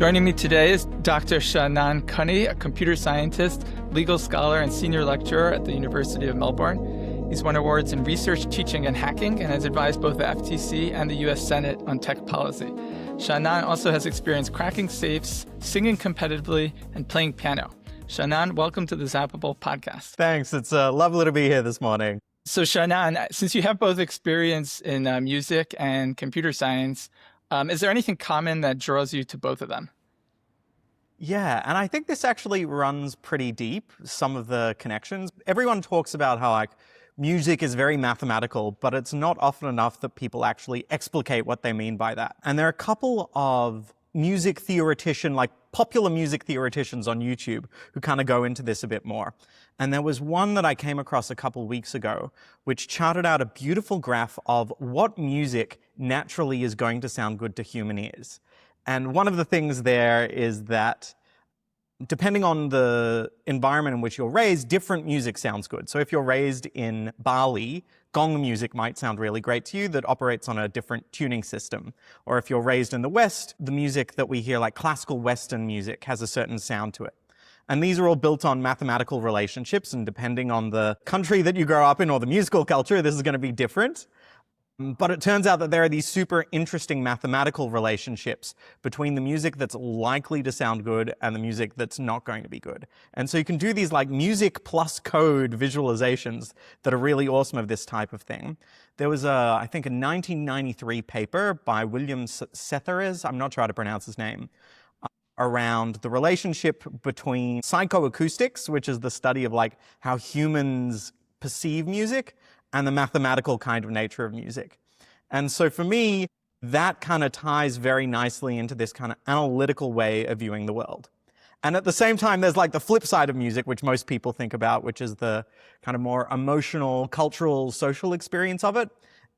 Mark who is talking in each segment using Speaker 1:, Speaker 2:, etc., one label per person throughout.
Speaker 1: Joining me today is Dr. Shannon Cunny, a computer scientist, legal scholar, and senior lecturer at the University of Melbourne. He's won awards in research, teaching, and hacking, and has advised both the FTC and the U.S. Senate on tech policy. Shannon also has experience cracking safes, singing competitively, and playing piano. Shannon, welcome to the Zappable podcast.
Speaker 2: Thanks. It's lovely to be here this morning.
Speaker 1: So Shannon, since you have both experience in music and computer science, is there anything common that draws you to both of them?
Speaker 2: Yeah, and I think this actually runs pretty deep, some of the connections. Everyone talks about how music is very mathematical, but it's not often enough that people actually explicate what they mean by that. And there are a couple of popular music theoreticians on YouTube who kind of go into this a bit more. And there was one that I came across a couple weeks ago, which charted out a beautiful graph of what music naturally is going to sound good to human ears. And one of the things there is that depending on the environment in which you're raised, different music sounds good. So if you're raised in Bali, gong music might sound really great to you that operates on a different tuning system. Or if you're raised in the West, the music that we hear, like classical Western music, has a certain sound to it. And these are all built on mathematical relationships, and depending on the country that you grow up in or the musical culture, this is going to be different. But it turns out that there are these super interesting mathematical relationships between the music that's likely to sound good and the music that's not going to be good. And so you can do these like music plus code visualizations that are really awesome of this type of thing. There was I think a 1993 paper by William Setheres, I'm not sure how to pronounce his name, around the relationship between psychoacoustics, which is the study of like how humans perceive music, and the mathematical kind of nature of music. And so for me, that kind of ties very nicely into this kind of analytical way of viewing the world. And at the same time, there's like the flip side of music, which most people think about, which is the kind of more emotional, cultural, social experience of it.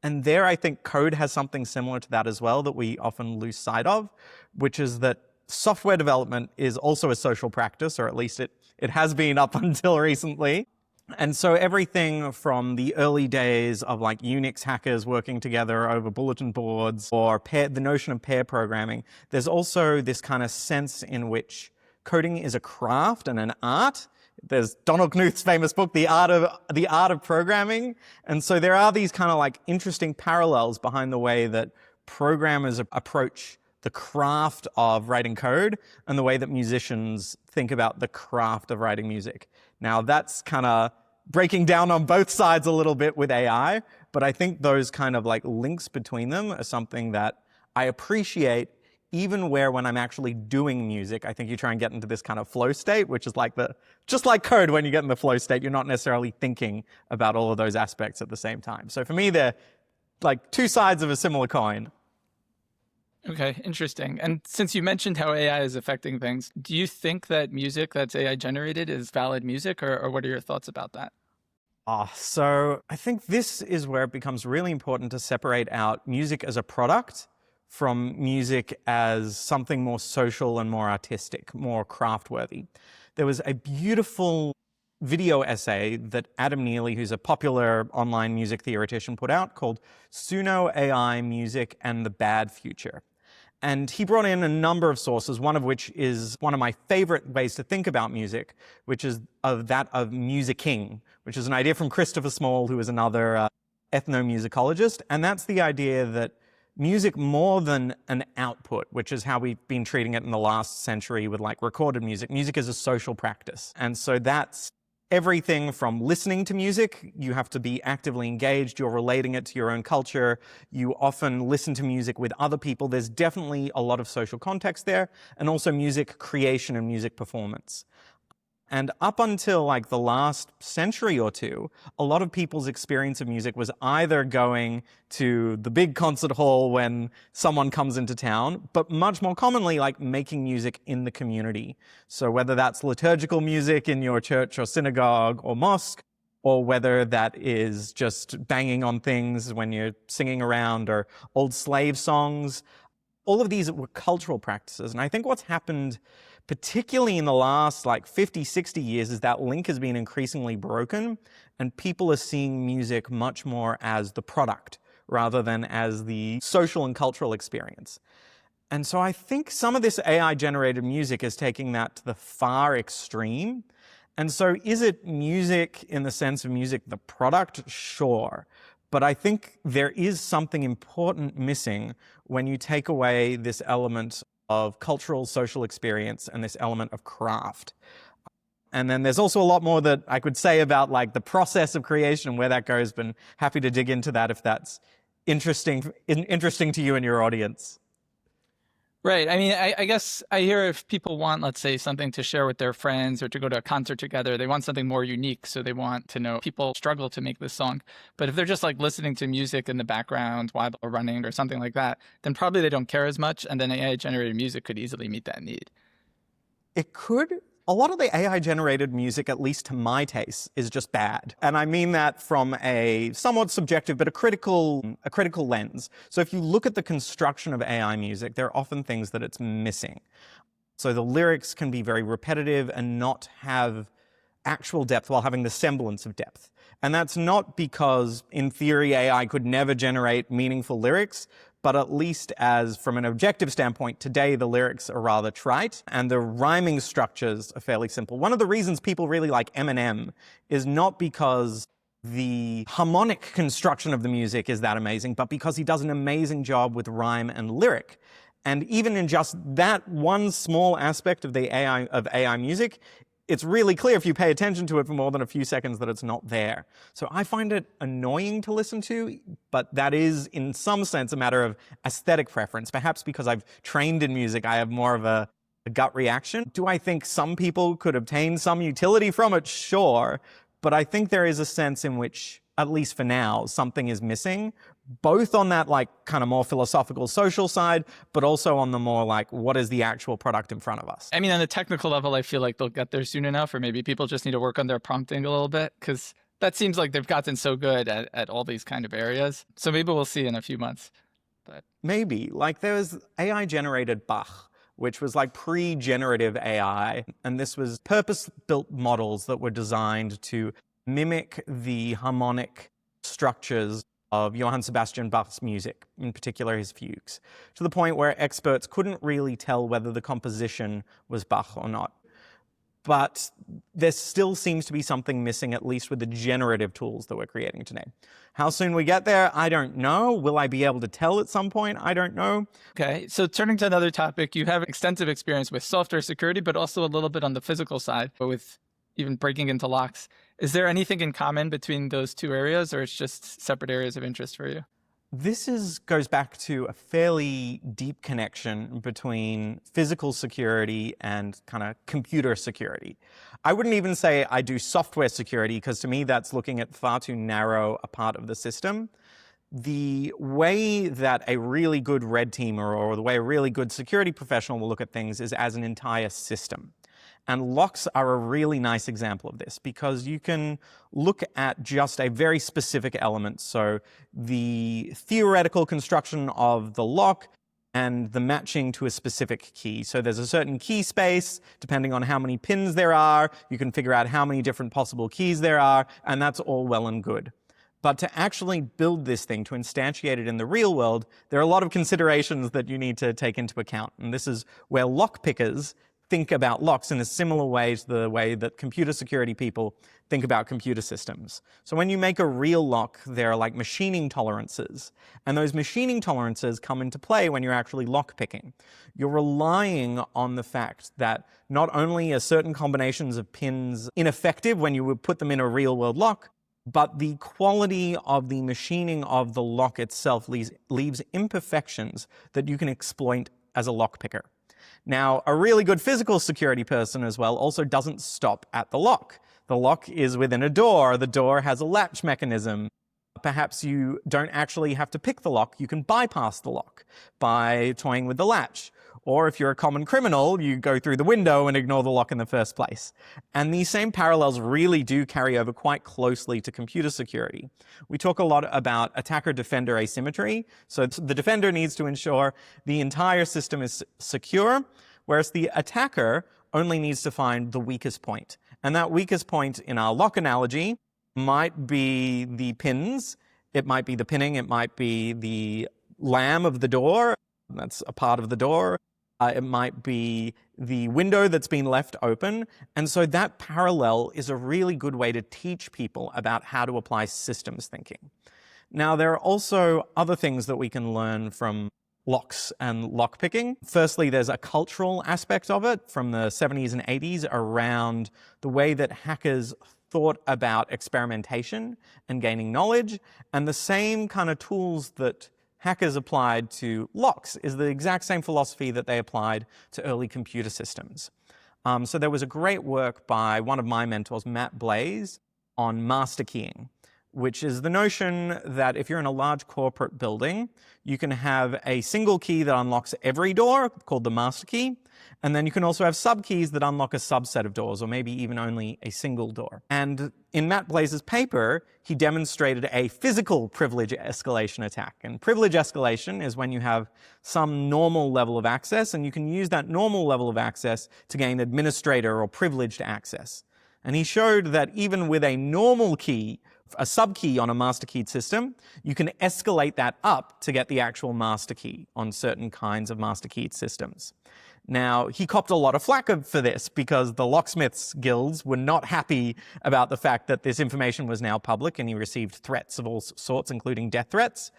Speaker 2: And there, I think code has something similar to that as well that we often lose sight of, which is that software development is also a social practice, or at least it has been up until recently. And so everything from the early days of like Unix hackers working together over bulletin boards or the notion of pair programming, there's also this kind of sense in which coding is a craft and an art. There's Donald Knuth's famous book, The Art of Programming. And so there are these kind of like interesting parallels behind the way that programmers approach the craft of writing code and the way that musicians think about the craft of writing music. Now, that's kind of breaking down on both sides a little bit with AI, but I think those kind of like links between them are something that I appreciate even when I'm actually doing music. I think you try and get into this kind of flow state, which is like just like code, when you get in the flow state, you're not necessarily thinking about all of those aspects at the same time. So for me, they're like two sides of a similar coin.
Speaker 1: Okay, interesting. And since you mentioned how AI is affecting things, do you think that music that's AI generated is valid music, or what are your thoughts about that?
Speaker 2: So I think this is where it becomes really important to separate out music as a product from music as something more social and more artistic, more craft-worthy. There was a beautiful video essay that Adam Neely, who's a popular online music theoretician, put out called Suno AI Music and the Bad Future. And he brought in a number of sources, one of which is one of my favorite ways to think about music, which is that of musicking, which is an idea from Christopher Small, who is another ethnomusicologist. And that's the idea that music, more than an output, which is how we've been treating it in the last century with like recorded music, music is a social practice. And so that's everything from listening to music. You have to be actively engaged. You're relating it to your own culture. You often listen to music with other people. There's definitely a lot of social context there, and also music creation and music performance. And up until like the last century or two, a lot of people's experience of music was either going to the big concert hall when someone comes into town, but much more commonly like making music in the community. So whether that's liturgical music in your church or synagogue or mosque, or whether that is just banging on things when you're singing around, or old slave songs, all of these were cultural practices. And I think what's happened particularly in the last 50, 60 years, is that link has been increasingly broken, and people are seeing music much more as the product rather than as the social and cultural experience. And so I think some of this AI-generated music is taking that to the far extreme. And so is it music in the sense of music, the product? Sure. But I think there is something important missing when you take away this element of cultural, social experience and this element of craft. And then there's also a lot more that I could say about like the process of creation and where that goes, but happy to dig into that if that's interesting to you and your audience.
Speaker 1: Right. I mean, I guess I hear if people want, let's say, something to share with their friends or to go to a concert together, they want something more unique. So they want to know people struggle to make this song. But if they're just like listening to music in the background while they're running or something like that, then probably they don't care as much. And then AI-generated music could easily meet that need.
Speaker 2: It could. A lot of the AI-generated music, at least to my taste, is just bad. And I mean that from a somewhat subjective, but a critical lens. So if you look at the construction of AI music, there are often things that it's missing. So the lyrics can be very repetitive and not have actual depth while having the semblance of depth. And that's not because, in theory, AI could never generate meaningful lyrics, but at least as from an objective standpoint, today the lyrics are rather trite and the rhyming structures are fairly simple. One of the reasons people really like Eminem is not because the harmonic construction of the music is that amazing, but because he does an amazing job with rhyme and lyric. And even in just that one small aspect of the AI music, it's really clear if you pay attention to it for more than a few seconds that it's not there. So I find it annoying to listen to, but that is in some sense a matter of aesthetic preference. Perhaps because I've trained in music, I have more of a gut reaction. Do I think some people could obtain some utility from it? Sure. But I think there is a sense in which, at least for now, something is missing, both on that like kind of more philosophical social side, but also on the more like, what is the actual product in front of us?
Speaker 1: I mean, on the technical level, I feel like they'll get there soon enough, or maybe people just need to work on their prompting a little bit, because that seems like they've gotten so good at all these kind of areas. So maybe we'll see in a few months. But
Speaker 2: maybe. Like there was AI-generated Bach, which was like pre-generative AI. And this was purpose-built models that were designed to mimic the harmonic structures of Johann Sebastian Bach's music, in particular his fugues, to the point where experts couldn't really tell whether the composition was Bach or not. But there still seems to be something missing, at least with the generative tools that we're creating today. How soon we get there, I don't know. Will I be able to tell at some point? I don't know.
Speaker 1: Okay, so turning to another topic, you have extensive experience with software security, but also a little bit on the physical side, but with even breaking into locks. Is there anything in common between those two areas, or it's just separate areas of interest for you?
Speaker 2: This goes back to a fairly deep connection between physical security and kind of computer security. I wouldn't even say I do software security, because to me that's looking at far too narrow a part of the system. The way that a really good red teamer or the way a really good security professional will look at things is as an entire system. And locks are a really nice example of this, because you can look at just a very specific element. So the theoretical construction of the lock and the matching to a specific key. So there's a certain key space, depending on how many pins there are, you can figure out how many different possible keys there are, and that's all well and good. But to actually build this thing, to instantiate it in the real world, there are a lot of considerations that you need to take into account. And this is where lock pickers think about locks in a similar way to the way that computer security people think about computer systems. So when you make a real lock, there are like machining tolerances. And those machining tolerances come into play when you're actually lock picking. You're relying on the fact that not only are certain combinations of pins ineffective when you would put them in a real world lock, but the quality of the machining of the lock itself leaves imperfections that you can exploit as a lock picker. Now, a really good physical security person as well also doesn't stop at the lock. The lock is within a door. The door has a latch mechanism. Perhaps you don't actually have to pick the lock. You can bypass the lock by toying with the latch. Or if you're a common criminal, you go through the window and ignore the lock in the first place. And these same parallels really do carry over quite closely to computer security. We talk a lot about attacker-defender asymmetry. So the defender needs to ensure the entire system is secure, whereas the attacker only needs to find the weakest point. And that weakest point in our lock analogy might be the pins, it might be the pinning, it might be the lamb of the door. That's a part of the door. It might be the window that's been left open. And so that parallel is a really good way to teach people about how to apply systems thinking. Now, there are also other things that we can learn from locks and lockpicking. Firstly, there's a cultural aspect of it from the 70s and 80s around the way that hackers thought about experimentation and gaining knowledge. And the same kind of tools that hackers applied to locks is the exact same philosophy that they applied to early computer systems. So there was a great work by one of my mentors, Matt Blaze, on master keying, which is the notion that if you're in a large corporate building, you can have a single key that unlocks every door, called the master key, and then you can also have subkeys that unlock a subset of doors, or maybe even only a single door. And in Matt Blaze's paper, he demonstrated a physical privilege escalation attack. And privilege escalation is when you have some normal level of access, and you can use that normal level of access to gain administrator or privileged access. And he showed that even with a normal key, a subkey on a master keyed system, you can escalate that up to get the actual master key on certain kinds of master keyed systems. Now, he copped a lot of flack for this because the locksmiths guilds were not happy about the fact that this information was now public, and he received threats of all sorts, including death threats.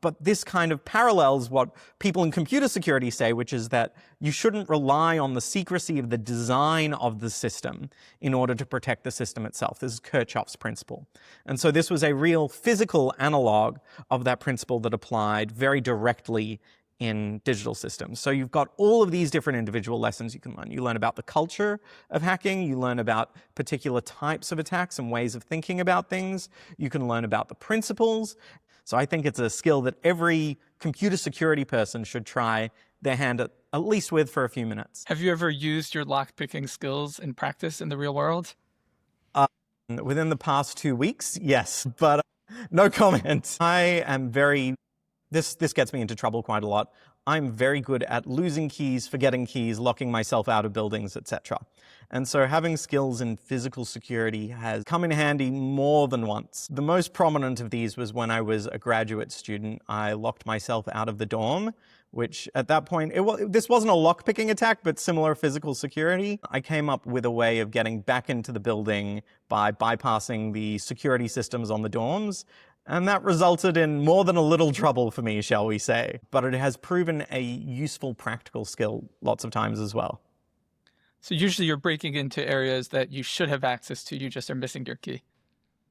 Speaker 2: But this kind of parallels what people in computer security say, which is that you shouldn't rely on the secrecy of the design of the system in order to protect the system itself. This is Kirchhoff's principle. And so this was a real physical analog of that principle that applied very directly in digital systems. So you've got all of these different individual lessons you can learn. You learn about the culture of hacking. You learn about particular types of attacks and ways of thinking about things. You can learn about the principles. So I think it's a skill that every computer security person should try their hand at least with for a few minutes.
Speaker 1: Have you ever used your lockpicking skills in practice in the real world?
Speaker 2: Within the past 2 weeks, yes, but no comment. I am very... This gets me into trouble quite a lot. I'm very good at losing keys, forgetting keys, locking myself out of buildings, etc. And so having skills in physical security has come in handy more than once. The most prominent of these was when I was a graduate student. I locked myself out of the dorm, which at that point, this wasn't a lockpicking attack, but similar physical security. I came up with a way of getting back into the building by bypassing the security systems on the dorms. And that resulted in more than a little trouble for me, shall we say. But it has proven a useful practical skill lots of times as well.
Speaker 1: So usually you're breaking into areas that you should have access to, you just are missing your key.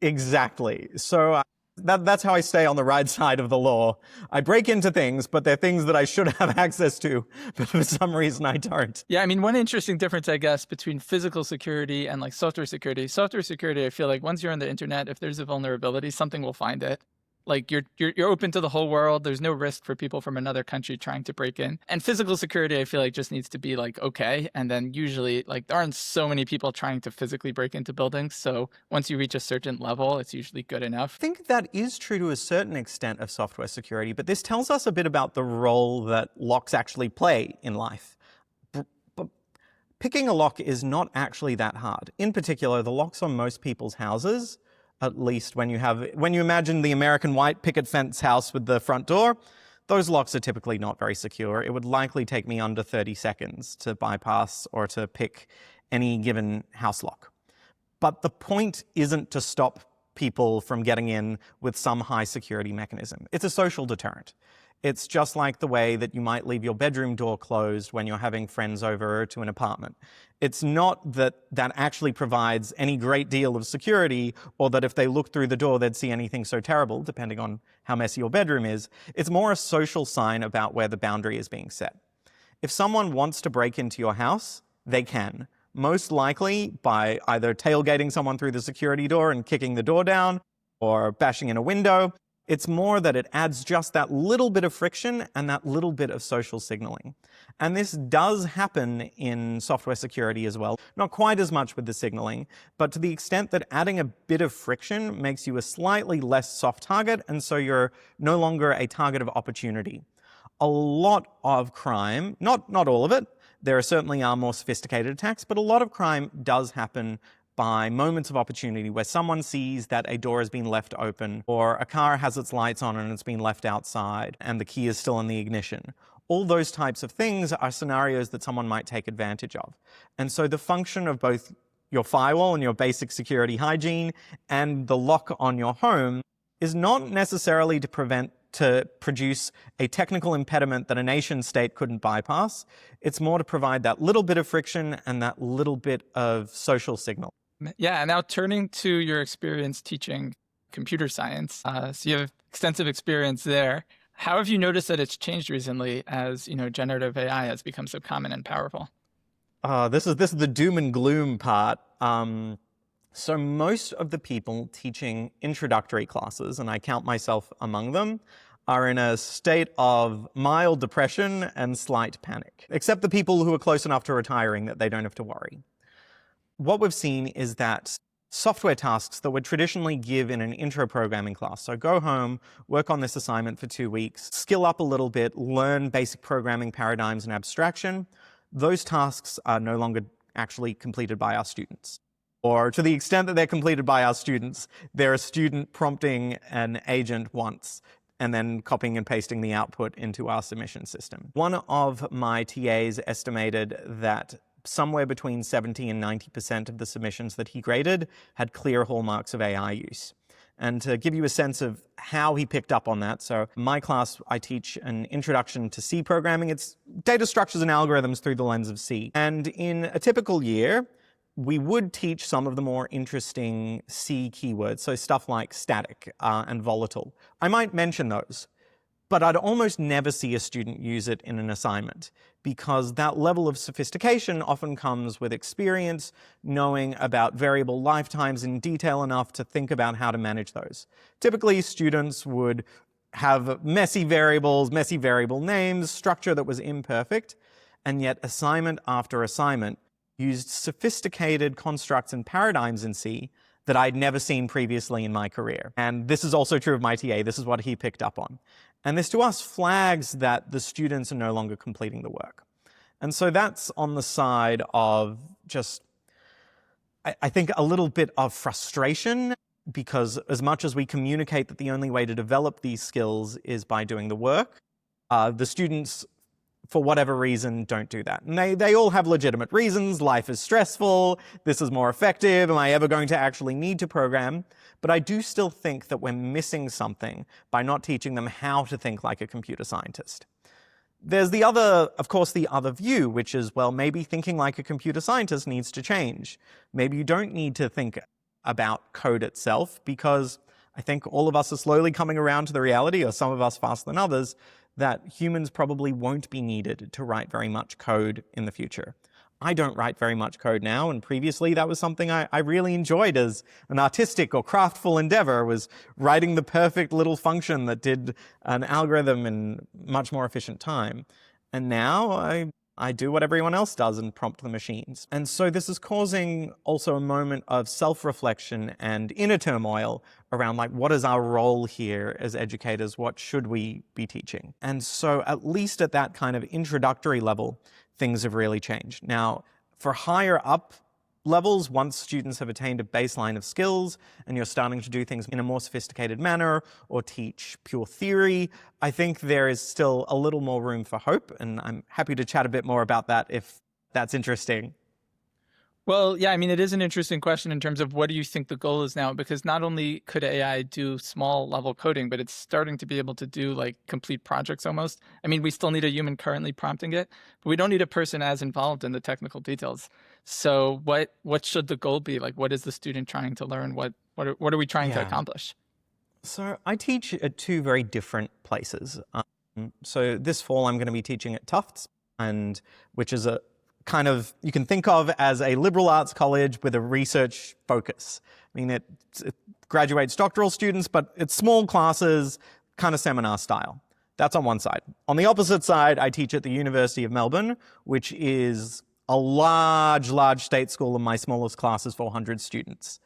Speaker 2: Exactly. So that's how I stay on the right side of the law. I break into things, but they're things that I should have access to, but for some reason I don't.
Speaker 1: Yeah, I mean, one interesting difference, I guess, between physical security and like software security, I feel like once you're on the internet, if there's a vulnerability, something will find it. Like you're open to the whole world. There's no risk for people from another country trying to break in. And physical security, I feel like just needs to be like, okay. And then usually like there aren't so many people trying to physically break into buildings. So once you reach a certain level, it's usually good enough.
Speaker 2: I think that is true to a certain extent of software security, but this tells us a bit about the role that locks actually play in life. But picking a lock is not actually that hard. In particular, the locks on most people's houses, at least when you imagine the American white picket fence house with the front door, those locks are typically not very secure. It would likely take me under 30 seconds to bypass or to pick any given house lock. But the point isn't to stop people from getting in with some high security mechanism. It's a social deterrent. It's just like the way that you might leave your bedroom door closed when you're having friends over to an apartment. It's not that that actually provides any great deal of security, or that if they look through the door, they'd see anything so terrible, depending on how messy your bedroom is. It's more a social sign about where the boundary is being set. If someone wants to break into your house, they can. Most likely by either tailgating someone through the security door and kicking the door down, or bashing in a window. It's more that it adds just that little bit of friction and that little bit of social signaling. And this does happen in software security as well. Not quite as much with the signaling, but to the extent that adding a bit of friction makes you a slightly less soft target, and so you're no longer a target of opportunity. A lot of crime, not all of it, there certainly are more sophisticated attacks, but a lot of crime does happen by moments of opportunity where someone sees that a door has been left open, or a car has its lights on and it's been left outside and the key is still in the ignition. All those types of things are scenarios that someone might take advantage of. And so the function of both your firewall and your basic security hygiene and the lock on your home is not necessarily to produce a technical impediment that a nation state couldn't bypass. It's more to provide that little bit of friction and that little bit of social signal.
Speaker 1: Yeah, now turning to your experience teaching computer science, so you have extensive experience there. How have you noticed that it's changed recently as, generative AI has become so common and powerful?
Speaker 2: This is the doom and gloom part. So most of the people teaching introductory classes, and I count myself among them, are in a state of mild depression and slight panic, except the people who are close enough to retiring that they don't have to worry. What we've seen is that software tasks that would traditionally give in an intro programming class, so go home, work on this assignment for 2 weeks, skill up a little bit, learn basic programming paradigms and abstraction, those tasks are no longer actually completed by our students. Or to the extent that they're completed by our students, they're a student prompting an agent once and then copying and pasting the output into our submission system. One of my TAs estimated that somewhere between 70 and 90% of the submissions that he graded had clear hallmarks of AI use. And to give you a sense of how he picked up on that, so my class, I teach an introduction to C programming. It's data structures and algorithms through the lens of C. And in a typical year, we would teach some of the more interesting C keywords, so stuff like static and volatile. I might mention those, but I'd almost never see a student use it in an assignment because that level of sophistication often comes with experience, knowing about variable lifetimes in detail enough to think about how to manage those. Typically, students would have messy variables, messy variable names, structure that was imperfect, and yet assignment after assignment used sophisticated constructs and paradigms in C that I'd never seen previously in my career. And this is also true of my TA. This is what he picked up on. And this to us flags that the students are no longer completing the work. And so that's on the side of just, I think, a little bit of frustration, because as much as we communicate that the only way to develop these skills is by doing the work, the students, for whatever reason, don't do that. And they all have legitimate reasons. Life is stressful. This is more effective. Am I ever going to actually need to program? But I do still think that we're missing something by not teaching them how to think like a computer scientist. There's the other view, which is, well, maybe thinking like a computer scientist needs to change. Maybe you don't need to think about code itself, because I think all of us are slowly coming around to the reality, or some of us faster than others, that humans probably won't be needed to write very much code in the future. I don't write very much code now, and previously that was something I really enjoyed as an artistic or craftful endeavor, was writing the perfect little function that did an algorithm in much more efficient time. And now I do what everyone else does and prompt the machines. And so this is causing also a moment of self-reflection and inner turmoil around, like, what is our role here as educators? What should we be teaching? And so at least at that kind of introductory level, things have really changed. Now, for higher up levels, once students have attained a baseline of skills and you're starting to do things in a more sophisticated manner or teach pure theory, I think there is still a little more room for hope, and I'm happy to chat a bit more about that if that's interesting.
Speaker 1: Well, yeah, I mean, it is an interesting question in terms of what do you think the goal is now? Because not only could AI do small level coding, but it's starting to be able to do like complete projects almost. I mean, we still need a human currently prompting it, but we don't need a person as involved in the technical details. So what should the goal be? Like, what is the student trying to learn? What are we trying to accomplish?
Speaker 2: So I teach at two very different places. So this fall, I'm going to be teaching at Tufts, which is a kind of, you can think of as a liberal arts college with a research focus. I mean, it graduates doctoral students, but it's small classes, kind of seminar style. That's on one side. On the opposite side, I teach at the University of Melbourne, which is a large state school, and my smallest class is 400 students.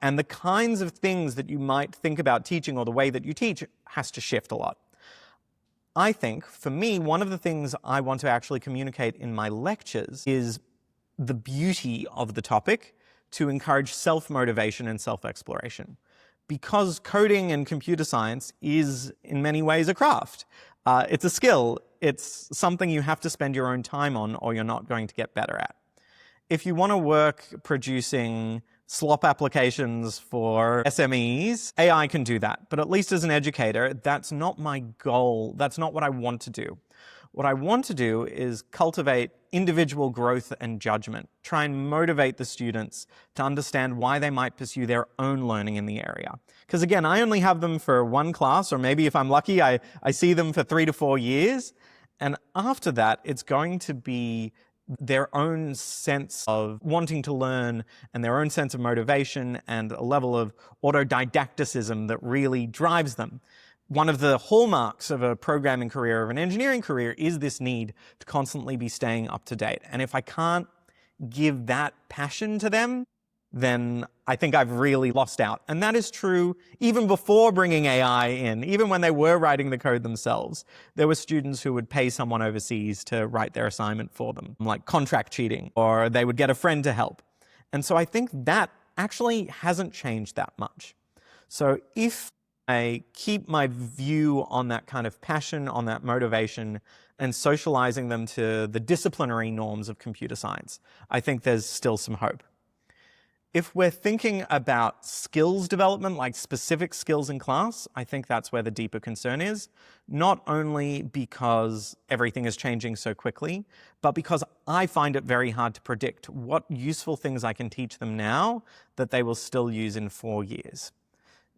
Speaker 2: And the kinds of things that you might think about teaching, or the way that you teach, has to shift a lot. I think, for me, one of the things I want to actually communicate in my lectures is the beauty of the topic, to encourage self-motivation and self-exploration. Because coding and computer science is, in many ways, a craft. It's a skill. It's something you have to spend your own time on or you're not going to get better at. If you want to work producing slop applications for SMEs, AI can do that. But at least as an educator, that's not my goal. That's not what I want to do. What I want to do is cultivate individual growth and judgment, try and motivate the students to understand why they might pursue their own learning in the area. Because again, I only have them for one class, or maybe if I'm lucky, I see them for 3 to 4 years. And after that, it's going to be their own sense of wanting to learn and their own sense of motivation and a level of autodidacticism that really drives them. One of the hallmarks of a programming career, of an engineering career, is this need to constantly be staying up to date. And if I can't give that passion to them, then I think I've really lost out. And that is true even before bringing AI in. Even when they were writing the code themselves, there were students who would pay someone overseas to write their assignment for them, like contract cheating, or they would get a friend to help. And so I think that actually hasn't changed that much. So if I keep my view on that kind of passion, on that motivation, and socializing them to the disciplinary norms of computer science, I think there's still some hope. If we're thinking about skills development, like specific skills in class, I think that's where the deeper concern is, not only because everything is changing so quickly, but because I find it very hard to predict what useful things I can teach them now that they will still use in 4 years.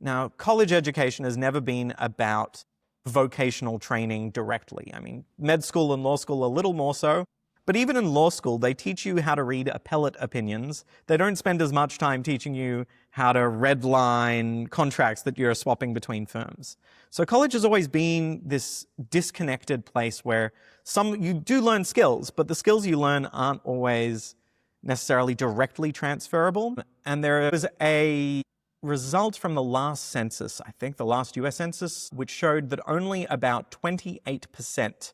Speaker 2: Now, college education has never been about vocational training directly. I mean, med school and law school a little more so. But even in law school, they teach you how to read appellate opinions. They don't spend as much time teaching you how to redline contracts that you're swapping between firms. So college has always been this disconnected place where you do learn skills, but the skills you learn aren't always necessarily directly transferable. And there was a result from the last census, I think the last US census, which showed that only about 28%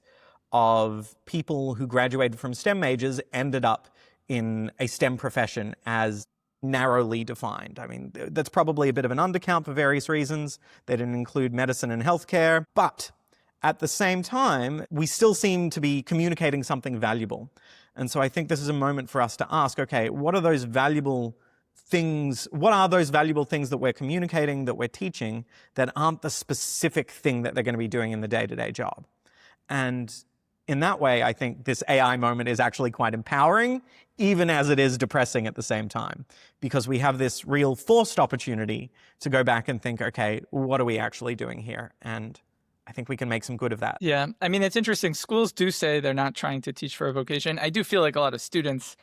Speaker 2: of people who graduated from STEM majors ended up in a STEM profession as narrowly defined. I mean, that's probably a bit of an undercount for various reasons. They didn't include medicine and healthcare, but at the same time, we still seem to be communicating something valuable. And so I think this is a moment for us to ask, okay, what are those valuable things that we're communicating, that we're teaching, that aren't the specific thing that they're going to be doing in the day-to-day job? And in that way, I think this AI moment is actually quite empowering, even as it is depressing at the same time, because we have this real forced opportunity to go back and think, okay, what are we actually doing here? And I think we can make some good of that.
Speaker 1: Yeah, I mean, it's interesting. Schools do say they're not trying to teach for a vocation. I do feel like a lot of students,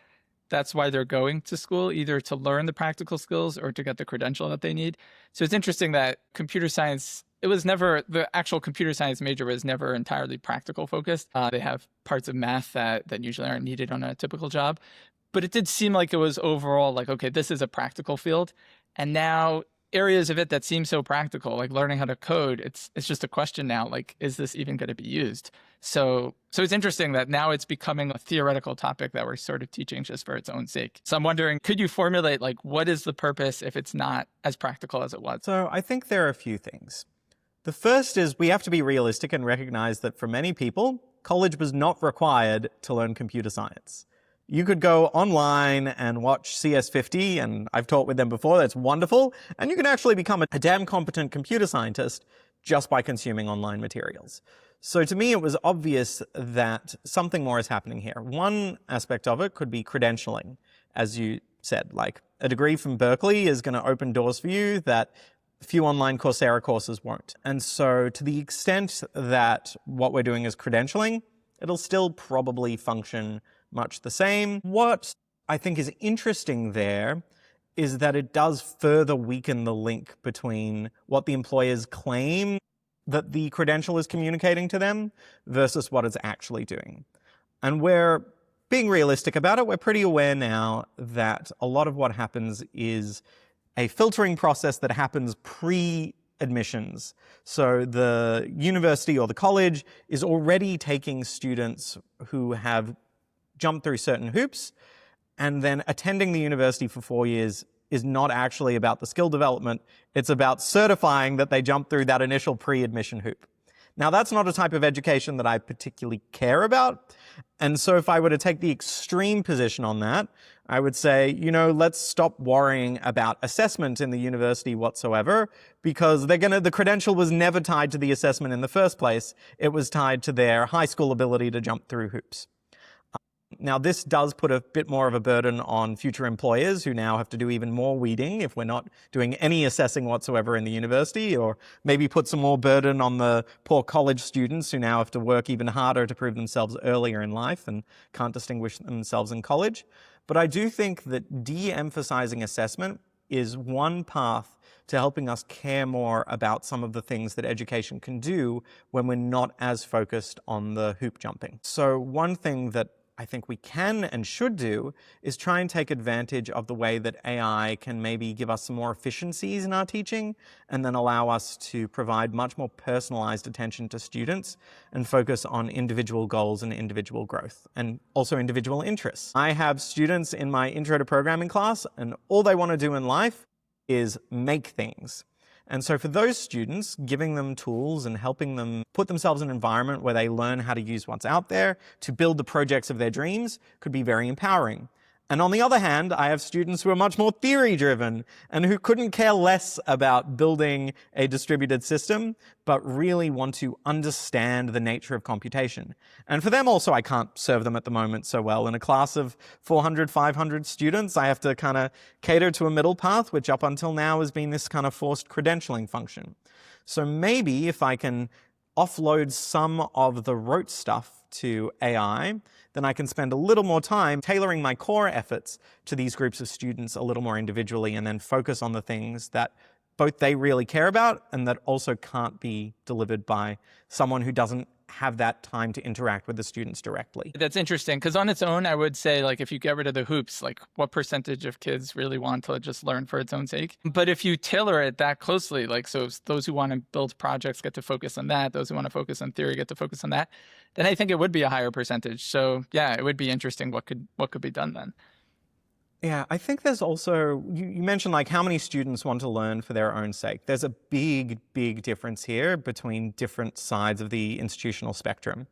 Speaker 1: that's why they're going to school, either to learn the practical skills or to get the credential that they need. So it's interesting that computer science, the actual computer science major was never entirely practical focused. They have parts of math that usually aren't needed on a typical job. But it did seem like it was overall like, okay, this is a practical field. And now areas of it that seem so practical, like learning how to code, it's just a question now, like, is this even going to be used? So it's interesting that now it's becoming a theoretical topic that we're sort of teaching just for its own sake. So I'm wondering, could you formulate, like, what is the purpose if it's not as practical as it was?
Speaker 2: So I think there are a few things. The first is we have to be realistic and recognize that for many people, college was not required to learn computer science. You could go online and watch CS50, and I've taught with them before, that's wonderful, and you can actually become a damn competent computer scientist just by consuming online materials. So to me, it was obvious that something more is happening here. One aspect of it could be credentialing, as you said, like a degree from Berkeley is going to open doors for you that a few online Coursera courses won't. And so to the extent that what we're doing is credentialing, it'll still probably function much the same. What I think is interesting there is that it does further weaken the link between what the employers claim that the credential is communicating to them versus what it's actually doing. And we're being realistic about it. We're pretty aware now that a lot of what happens is a filtering process that happens pre-admissions. So the university or the college is already taking students who have jumped through certain hoops And then attending the university for 4 years is not actually about the skill development. It's about certifying that they jump through that initial pre-admission hoop. Now, that's not a type of education that I particularly care about. And so if I were to take the extreme position on that, I would say, let's stop worrying about assessment in the university whatsoever, because the credential was never tied to the assessment in the first place. It was tied to their high school ability to jump through hoops. Now, this does put a bit more of a burden on future employers who now have to do even more weeding if we're not doing any assessing whatsoever in the university, or maybe put some more burden on the poor college students who now have to work even harder to prove themselves earlier in life and can't distinguish themselves in college. But I do think that de-emphasizing assessment is one path to helping us care more about some of the things that education can do when we're not as focused on the hoop jumping. So one thing that I think we can and should do is try and take advantage of the way that AI can maybe give us some more efficiencies in our teaching, and then allow us to provide much more personalized attention to students and focus on individual goals and individual growth, and also individual interests. I have students in my intro to programming class, and all they want to do in life is make things. And so for those students, giving them tools and helping them put themselves in an environment where they learn how to use what's out there to build the projects of their dreams could be very empowering. And on the other hand, I have students who are much more theory-driven and who couldn't care less about building a distributed system, but really want to understand the nature of computation. And for them also, I can't serve them at the moment so well. In a class of 400, 500 students, I have to kind of cater to a middle path, which up until now has been this kind of forced credentialing function. So maybe if I can offload some of the rote stuff to AI, then I can spend a little more time tailoring my core efforts to these groups of students a little more individually, and then focus on the things that both they really care about and that also can't be delivered by someone who doesn't have that time to interact with the students directly.
Speaker 1: That's interesting, because on its own, I would say, like, if you get rid of the hoops, like, what percentage of kids really want to just learn for its own sake? But if you tailor it that closely, like, so those who want to build projects get to focus on that, those who want to focus on theory get to focus on that, then I think it would be a higher percentage. So yeah, it would be interesting what could be done then.
Speaker 2: Yeah, I think there's also, you mentioned like how many students want to learn for their own sake. There's a big, big difference here between different sides of the institutional spectrum.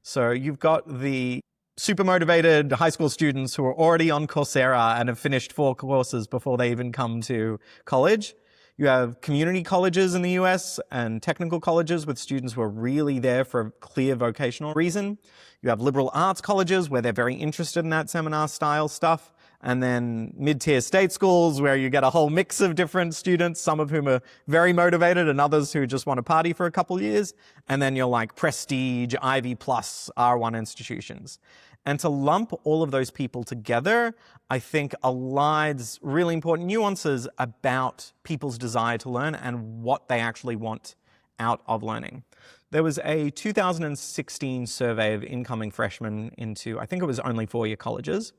Speaker 2: So you've got the super motivated high school students who are already on Coursera and have finished 4 courses before they even come to college. You have community colleges in the US and technical colleges with students who are really there for a clear vocational reason. You have liberal arts colleges where they're very interested in that seminar style stuff. And then mid-tier state schools where you get a whole mix of different students, some of whom are very motivated and others who just want to party for a couple years. And then you're like prestige, Ivy Plus, R1 institutions. And to lump all of those people together, I think elides really important nuances about people's desire to learn and what they actually want out of learning. There was a 2016 survey of incoming freshmen into, I think it was only 4-year colleges.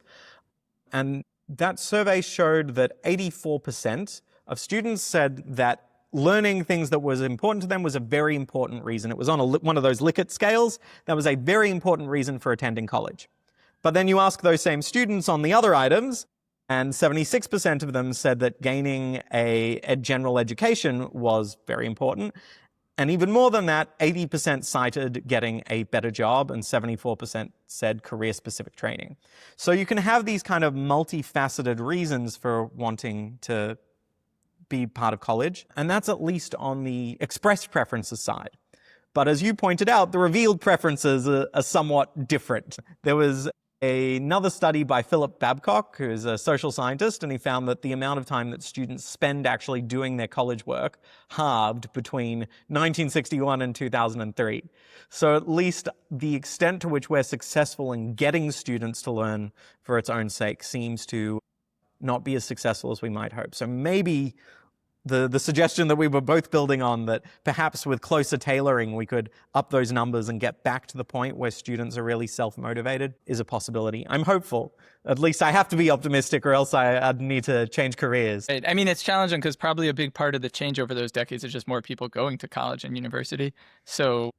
Speaker 2: And that survey showed that 84% of students said that learning things that was important to them was a very important reason. It was on one of those Likert scales. That was a very important reason for attending college. But then you ask those same students on the other items, and 76% of them said that gaining a general education was very important. And even more than that, 80% cited getting a better job, and 74% said career-specific training. So you can have these kind of multifaceted reasons for wanting to be part of college, and that's at least on the expressed preferences side. But as you pointed out, the revealed preferences are somewhat different. There was another study by Philip Babcock, who is a social scientist, and he found that the amount of time that students spend actually doing their college work halved between 1961 and 2003. So at least the extent to which we're successful in getting students to learn for its own sake seems to not be as successful as we might hope. So maybe the suggestion that we were both building on, that perhaps with closer tailoring we could up those numbers and get back to the point where students are really self-motivated, is a possibility. I'm hopeful. At least I have to be optimistic, or else I'd need to change careers.
Speaker 1: Right. I mean, it's challenging because probably a big part of the change over those decades is just more people going to college and university. So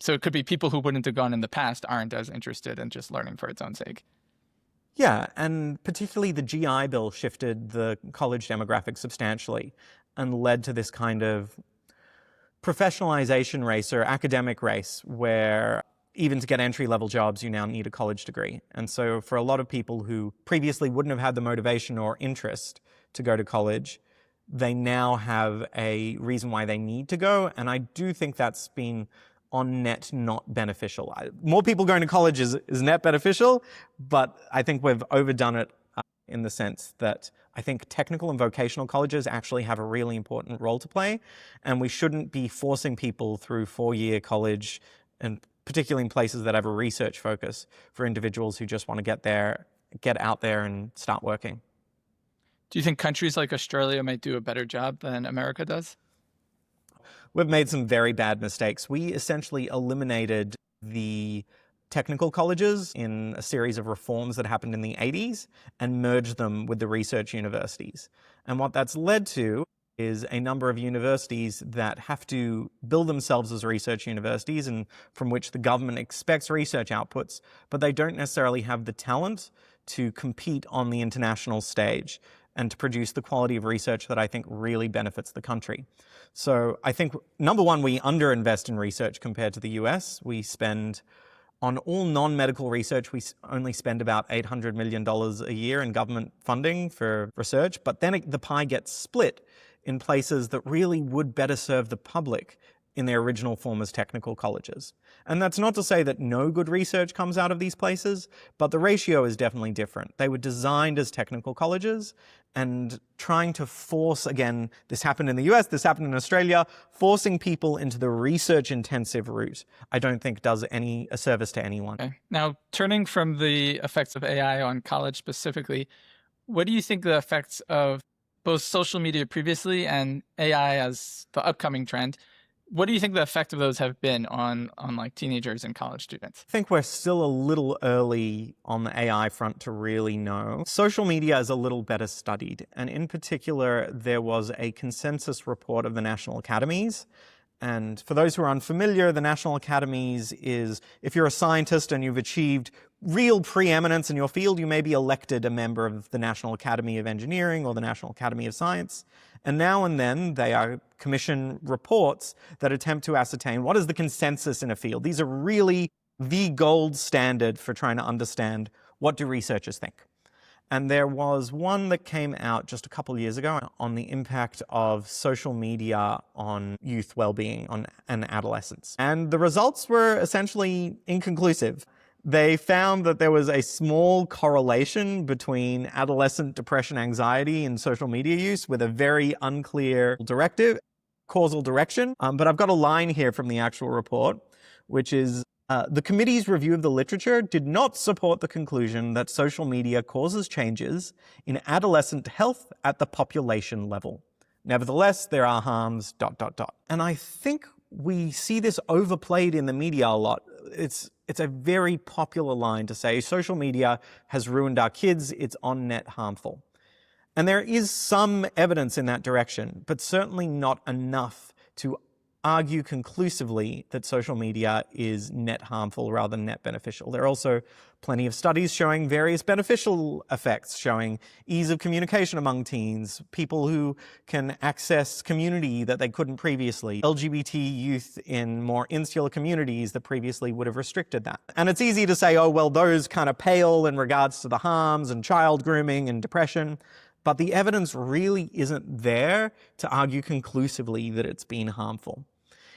Speaker 1: it could be people who wouldn't have gone in the past aren't as interested in just learning for its own sake.
Speaker 2: Yeah, and particularly the GI Bill shifted the college demographic substantially and led to this kind of professionalization race or academic race where even to get entry-level jobs, you now need a college degree. And so for a lot of people who previously wouldn't have had the motivation or interest to go to college, they now have a reason why they need to go. And I do think that's been on net not beneficial. More people going to college is net beneficial, but I think we've overdone it in the sense that I think technical and vocational colleges actually have a really important role to play, and we shouldn't be forcing people through 4-year college, and particularly in places that have a research focus, for individuals who just want to get out there and start working.
Speaker 1: Do you think countries like Australia might do a better job than America does?
Speaker 2: We've made some very bad mistakes. We essentially eliminated the technical colleges in a series of reforms that happened in the 80s and merged them with the research universities. And what that's led to is a number of universities that have to build themselves as research universities and from which the government expects research outputs, but they don't necessarily have the talent to compete on the international stage and to produce the quality of research that I think really benefits the country. So I think, number one, we underinvest in research compared to the US. We spend, on all non-medical research, we only spend about $800 million a year in government funding for research, but then the pie gets split in places that really would better serve the public in their original form as technical colleges. And that's not to say that no good research comes out of these places, but the ratio is definitely different. They were designed as technical colleges, and trying to force, again, this happened in the US, this happened in Australia, forcing people into the research-intensive route, I don't think does a service to anyone.
Speaker 1: Okay. Now, turning from the effects of AI on college specifically, what do you think the effects of both social media previously and AI as the upcoming trend, what do you think the effect of those have been on like teenagers and college students?
Speaker 2: I think we're still a little early on the AI front to really know. Social media is a little better studied, and in particular, there was a consensus report of the National Academies. And for those who are unfamiliar, the National Academies is, if you're a scientist and you've achieved real preeminence in your field, you may be elected a member of the National Academy of Engineering or the National Academy of Science. And now and then they commission reports that attempt to ascertain what is the consensus in a field. These are really the gold standard for trying to understand what do researchers think. And there was one that came out just a couple of years ago on the impact of social media on youth well-being and adolescence. And the results were essentially inconclusive. They found that there was a small correlation between adolescent depression, anxiety, and social media use with a very unclear causal direction. But I've got a line here from the actual report, which is, the committee's review of the literature did not support the conclusion that social media causes changes in adolescent health at the population level. Nevertheless, there are harms, ... And I think we see this overplayed in the media a lot. It's a very popular line to say social media has ruined our kids, it's on net harmful. And there is some evidence in that direction, but certainly not enough to argue conclusively that social media is net harmful rather than net beneficial. There are also plenty of studies showing various beneficial effects, showing ease of communication among teens, people who can access community that they couldn't previously, LGBT youth in more insular communities that previously would have restricted that. And it's easy to say, oh, well, those kind of pale in regards to the harms and child grooming and depression, but the evidence really isn't there to argue conclusively that it's been harmful.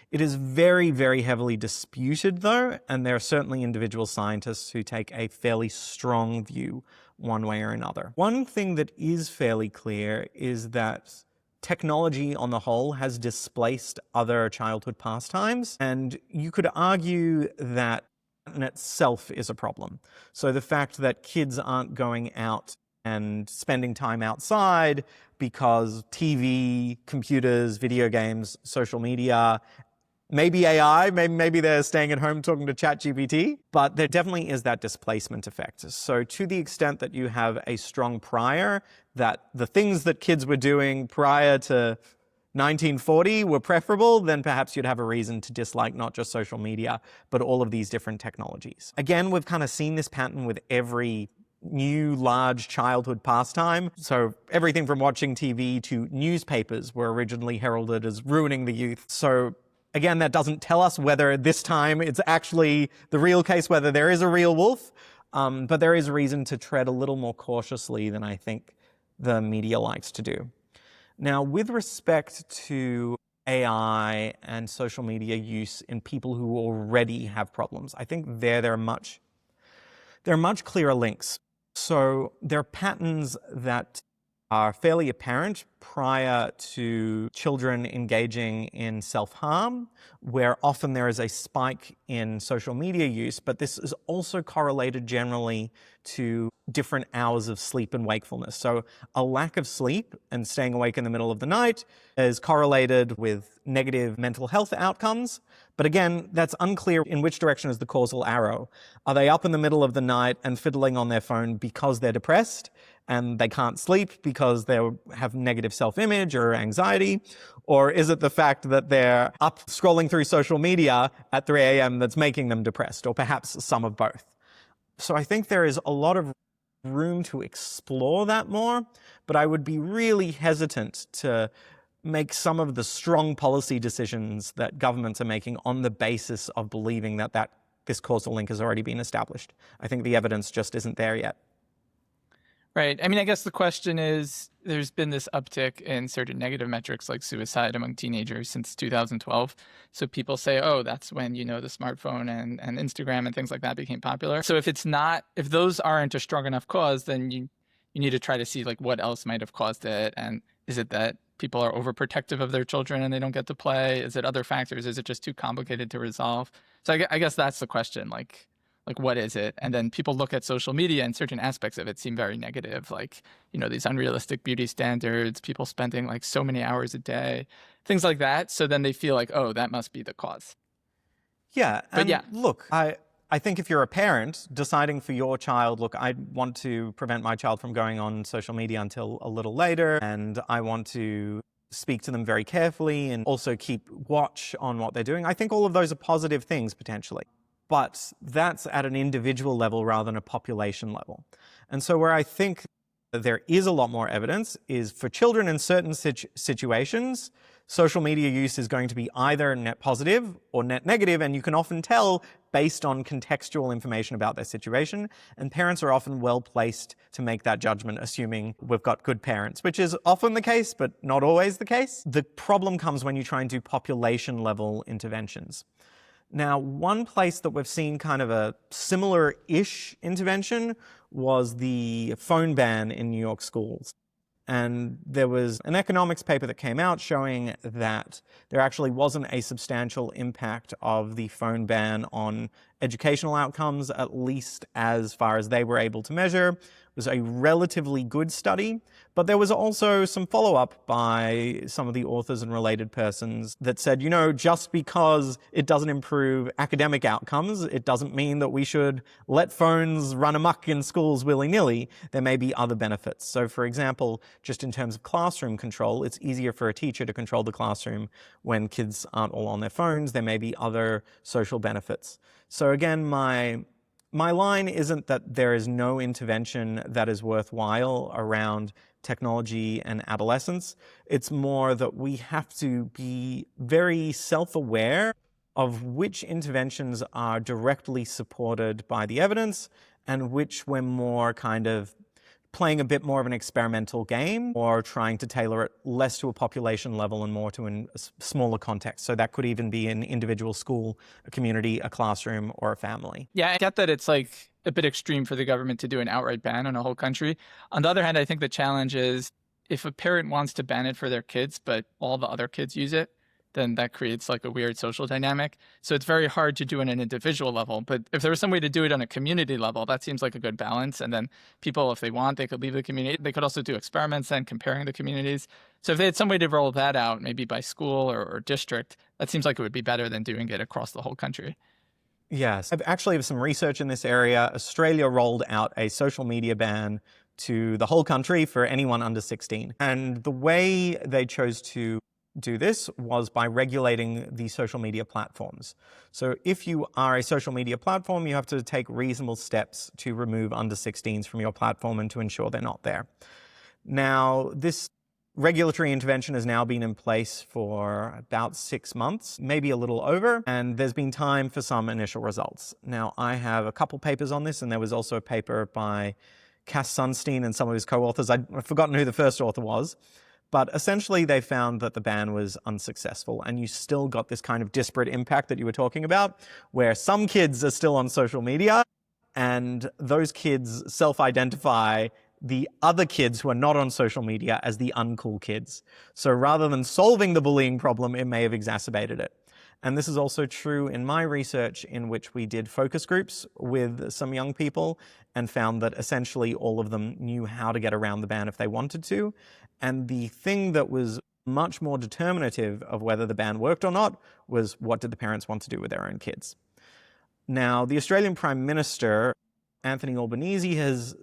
Speaker 2: It is very, very heavily disputed, though, and there are certainly individual scientists who take a fairly strong view one way or another. One thing that is fairly clear is that technology on the whole has displaced other childhood pastimes, and you could argue that in itself is a problem. So the fact that kids aren't going out and spending time outside because TV, computers, video games, social media, maybe AI, maybe they're staying at home talking to ChatGPT, but there definitely is that displacement effect. So to the extent that you have a strong prior, that the things that kids were doing prior to 1940 were preferable, then perhaps you'd have a reason to dislike not just social media, but all of these different technologies. Again, we've kind of seen this pattern with every new large childhood pastime. So everything from watching TV to newspapers were originally heralded as ruining the youth. So again, that doesn't tell us whether this time it's actually the real case, whether there is a real wolf. But there is reason to tread a little more cautiously than I think the media likes to do. Now, with respect to AI and social media use in people who already have problems, I think there are much clearer links. So there are patterns that are fairly apparent prior to children engaging in self-harm, where often there is a spike in social media use, but this is also correlated generally to different hours of sleep and wakefulness. So a lack of sleep and staying awake in the middle of the night is correlated with negative mental health outcomes. But again, that's unclear in which direction is the causal arrow. Are they up in the middle of the night and fiddling on their phone because they're depressed and they can't sleep because they have negative self-image or anxiety? Or is it the fact that they're up scrolling through social media at 3 a.m. that's making them depressed, or perhaps some of both? So I think there is a lot of room to explore that more, but I would be really hesitant to make some of the strong policy decisions that governments are making on the basis of believing that this causal link has already been established. I think the evidence just isn't there yet.
Speaker 1: Right. I mean, I guess the question is, there's been this uptick in certain negative metrics like suicide among teenagers since 2012. So people say, oh, that's when, the smartphone and Instagram and things like that became popular. So if those aren't a strong enough cause, then you need to try to see like what else might have caused it. And is it that people are overprotective of their children and they don't get to play? Is it other factors? Is it just too complicated to resolve? So I guess that's the question. Like what is it? And then people look at social media and certain aspects of it seem very negative, like, these unrealistic beauty standards, people spending like so many hours a day, things like that. So then they feel like, oh, that must be the cause.
Speaker 2: Yeah.
Speaker 1: But yeah.
Speaker 2: Look, I think if you're a parent deciding for your child, look, I want to prevent my child from going on social media until a little later, and I want to speak to them very carefully and also keep watch on what they're doing. I think all of those are positive things potentially. But that's at an individual level rather than a population level. And so where I think there is a lot more evidence is for children in certain situations, social media use is going to be either net positive or net negative, and you can often tell based on contextual information about their situation, and parents are often well placed to make that judgment, assuming we've got good parents, which is often the case, but not always the case. The problem comes when you try and do population level interventions. Now, one place that we've seen kind of a similar-ish intervention was the phone ban in New York schools. And there was an economics paper that came out showing that there actually wasn't a substantial impact of the phone ban on educational outcomes, at least as far as they were able to measure. It was a relatively good study, but there was also some follow-up by some of the authors and related persons that said, just because it doesn't improve academic outcomes, it doesn't mean that we should let phones run amok in schools willy-nilly. There may be other benefits. So for example, just in terms of classroom control, it's easier for a teacher to control the classroom when kids aren't all on their phones. There may be other social benefits. So again, my line isn't that there is no intervention that is worthwhile around technology and adolescence. It's more that we have to be very self-aware of which interventions are directly supported by the evidence and which we're more kind of playing a bit more of an experimental game or trying to tailor it less to a population level and more to a smaller context. So that could even be an individual school, a community, a classroom, or a family.
Speaker 1: Yeah, I get that it's like a bit extreme for the government to do an outright ban on a whole country. On the other hand, I think the challenge is if a parent wants to ban it for their kids, but all the other kids use it, then that creates like a weird social dynamic. So it's very hard to do on an individual level. But if there was some way to do it on a community level, that seems like a good balance. And then people, if they want, they could leave the community. They could also do experiments then comparing the communities. So if they had some way to roll that out, maybe by school or district, that seems like it would be better than doing it across the whole country.
Speaker 2: Yes. I've actually have some research in this area. Australia rolled out a social media ban to the whole country for anyone under 16. And the way they chose to do this was by regulating the social media platforms. So if you are a social media platform, you have to take reasonable steps to remove under 16s from your platform and to ensure they're not there. Now, this regulatory intervention has now been in place for about 6 months, maybe a little over, and there's been time for some initial results. Now, I have a couple papers on this, and there was also a paper by Cass Sunstein and some of his co-authors. I've forgotten who the first author was, but essentially they found that the ban was unsuccessful, and you still got this kind of disparate impact that you were talking about, where some kids are still on social media, and those kids self-identify the other kids who are not on social media as the uncool kids. So rather than solving the bullying problem, it may have exacerbated it. And this is also true in my research, in which we did focus groups with some young people and found that essentially all of them knew how to get around the ban if they wanted to. And the thing that was much more determinative of whether the ban worked or not was, what did the parents want to do with their own kids? Now, the Australian Prime Minister, Anthony Albanese, has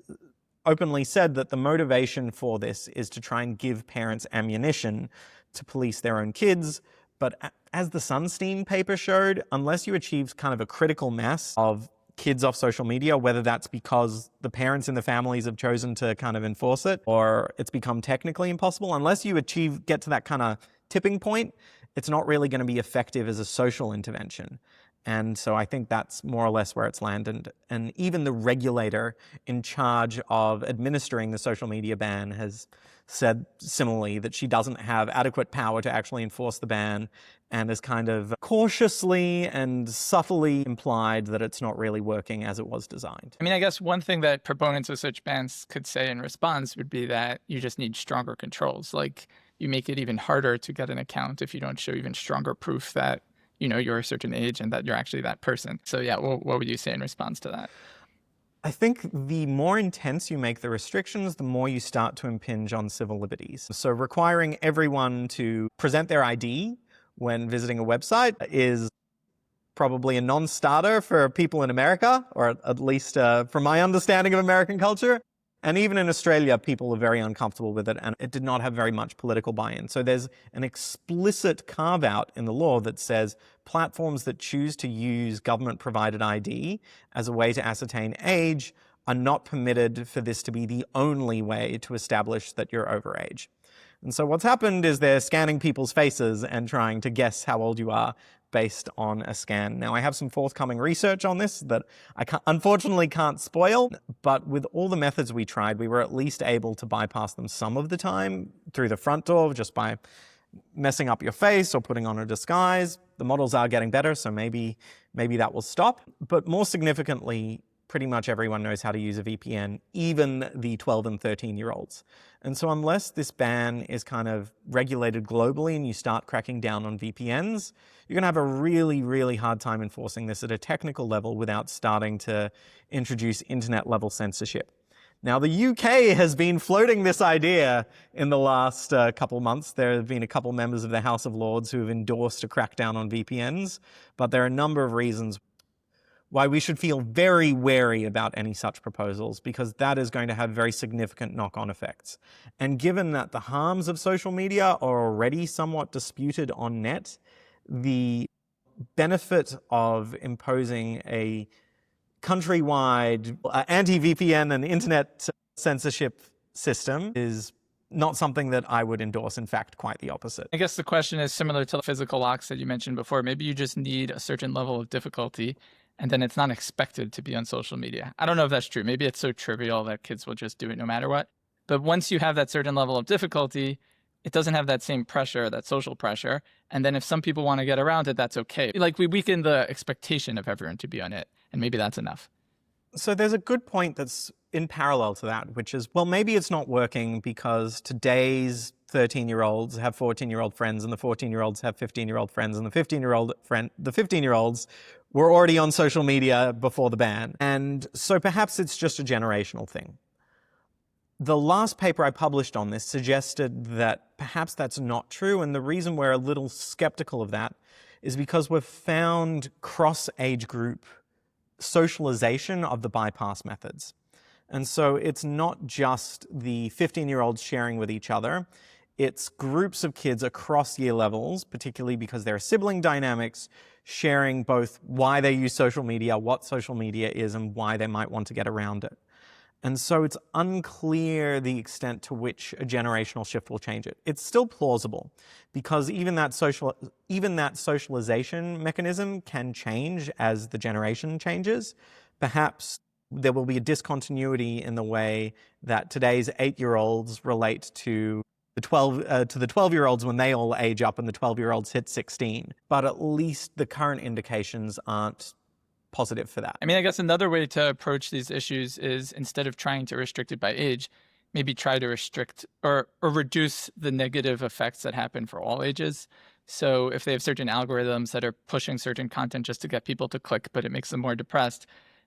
Speaker 2: openly said that the motivation for this is to try and give parents ammunition to police their own kids. But as the Sunstein paper showed, unless you achieve kind of a critical mass of kids off social media, whether that's because the parents in the families have chosen to kind of enforce it or it's become technically impossible, unless you get to that kind of tipping point, it's not really going to be effective as a social intervention. And so I think that's more or less where it's landed. And even the regulator in charge of administering the social media ban has said similarly that she doesn't have adequate power to actually enforce the ban, and has kind of cautiously and subtly implied that it's not really working as it was designed.
Speaker 1: I mean, I guess one thing that proponents of such bans could say in response would be that you just need stronger controls. Like, you make it even harder to get an account if you don't show even stronger proof that you're a certain age and that you're actually that person. So yeah, what would you say in response to that?
Speaker 2: I think the more intense you make the restrictions, the more you start to impinge on civil liberties. So requiring everyone to present their ID when visiting a website is probably a non-starter for people in America, or at least from my understanding of American culture. And even in Australia, people are very uncomfortable with it, and it did not have very much political buy-in. So there's an explicit carve-out in the law that says platforms that choose to use government-provided ID as a way to ascertain age are not permitted for this to be the only way to establish that you're over age. And so what's happened is they're scanning people's faces and trying to guess how old you are based on a scan. Now, I have some forthcoming research on this that I unfortunately can't spoil, but with all the methods we tried, we were at least able to bypass them some of the time through the front door just by messing up your face or putting on a disguise. The models are getting better, so maybe that will stop. But more significantly, pretty much everyone knows how to use a VPN, even the 12 and 13-year-olds. And so unless this ban is kind of regulated globally and you start cracking down on VPNs, you're going to have a really, really hard time enforcing this at a technical level without starting to introduce internet-level censorship. Now, the UK has been floating this idea in the last couple months. There have been a couple members of the House of Lords who have endorsed a crackdown on VPNs, but there are a number of reasons why we should feel very wary about any such proposals, because that is going to have very significant knock-on effects. And given that the harms of social media are already somewhat disputed on net, the benefit of imposing a countrywide anti-VPN and internet censorship system is not something that I would endorse. In fact, quite the opposite.
Speaker 1: I guess the question is similar to the physical locks that you mentioned before. Maybe you just need a certain level of difficulty, and then it's not expected to be on social media. I don't know if that's true. Maybe it's so trivial that kids will just do it no matter what. But once you have that certain level of difficulty, it doesn't have that same pressure, that social pressure. And then if some people want to get around it, that's okay. Like, we weaken the expectation of everyone to be on it, and maybe that's enough.
Speaker 2: So there's a good point that's in parallel to that, which is, well, maybe it's not working because today's 13-year-olds have 14-year-old friends, and the 14-year-olds have 15-year-old friends, and the 15-year-olds were already on social media before the ban. And so perhaps it's just a generational thing. The last paper I published on this suggested that perhaps that's not true, and the reason we're a little skeptical of that is because we've found cross-age group socialization of the bypass methods. And so it's not just the 15-year-olds sharing with each other, It's groups of kids across year levels, particularly because there are sibling dynamics, sharing both why they use social media, what social media is, and why they might want to get around it. And so it's unclear the extent to which a generational shift will change it. It's still plausible because even that socialization mechanism can change as the generation changes. Perhaps there will be a discontinuity in the way that today's 8-year-olds relate to the 12-year-olds when they all age up and the 12-year-olds hit 16. But at least the current indications aren't positive for that.
Speaker 1: I mean, I guess another way to approach these issues is, instead of trying to restrict it by age, maybe try to restrict or reduce the negative effects that happen for all ages. So if they have certain algorithms that are pushing certain content just to get people to click, but it makes them more depressed,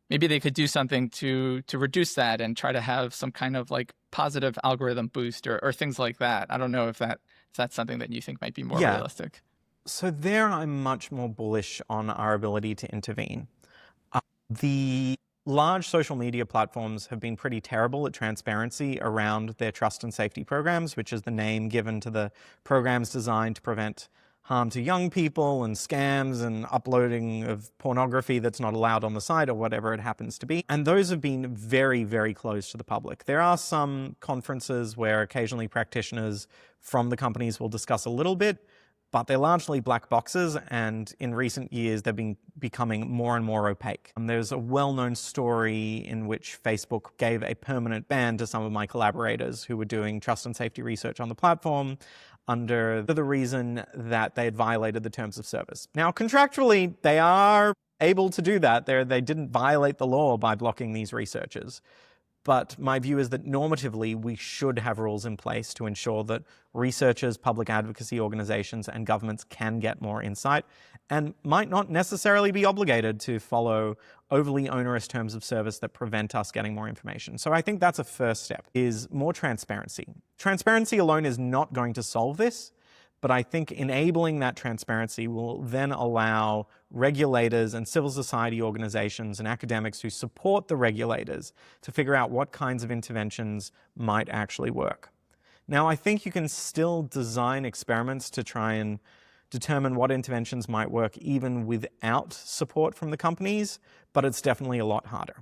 Speaker 1: maybe they could do something to reduce that and try to have some kind of like positive algorithm boost or things like that. I don't know if that's something that you think might be more realistic.
Speaker 2: So there I'm much more bullish on our ability to intervene. The large social media platforms have been pretty terrible at transparency around their trust and safety programs, which is the name given to the programs designed to prevent harm to young people and scams and uploading of pornography that's not allowed on the site or whatever it happens to be. And those have been very, very closed to the public. There are some conferences where occasionally practitioners from the companies will discuss a little bit, but they're largely black boxes, and in recent years they've been becoming more and more opaque. There's a well-known story in which Facebook gave a permanent ban to some of my collaborators who were doing trust and safety research on the platform under the reason that they had violated the terms of service. Now, contractually, they are able to do that. They didn't violate the law by blocking these researchers. But my view is that normatively, we should have rules in place to ensure that researchers, public advocacy organizations, and governments can get more insight and might not necessarily be obligated to follow overly onerous terms of service that prevent us getting more information. So I think that's a first step, is more transparency. Transparency alone is not going to solve this, but I think enabling that transparency will then allow regulators and civil society organizations and academics who support the regulators to figure out what kinds of interventions might actually work. Now, I think you can still design experiments to try and determine what interventions might work even without support from the companies, but it's definitely a lot harder.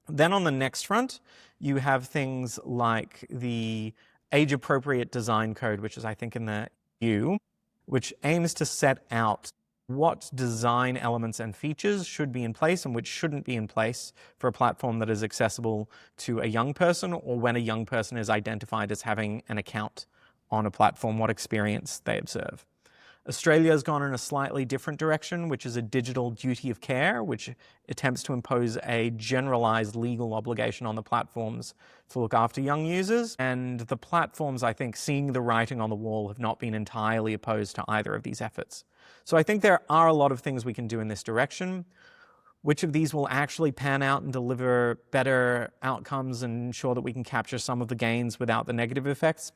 Speaker 2: Then on the next front, you have things like the age-appropriate design code, which is, I think, in the EU, which aims to set out what design elements and features should be in place and which shouldn't be in place for a platform that is accessible to a young person, or when a young person is identified as having an account on a platform, what experience they observe. Australia has gone in a slightly different direction, which is a digital duty of care, which attempts to impose a generalized legal obligation on the platforms to look after young users. And the platforms, I think, seeing the writing on the wall, have not been entirely opposed to either of these efforts. So I think there are a lot of things we can do in this direction. Which of these will actually pan out and deliver better outcomes and ensure that we can capture some of the gains without the negative effects?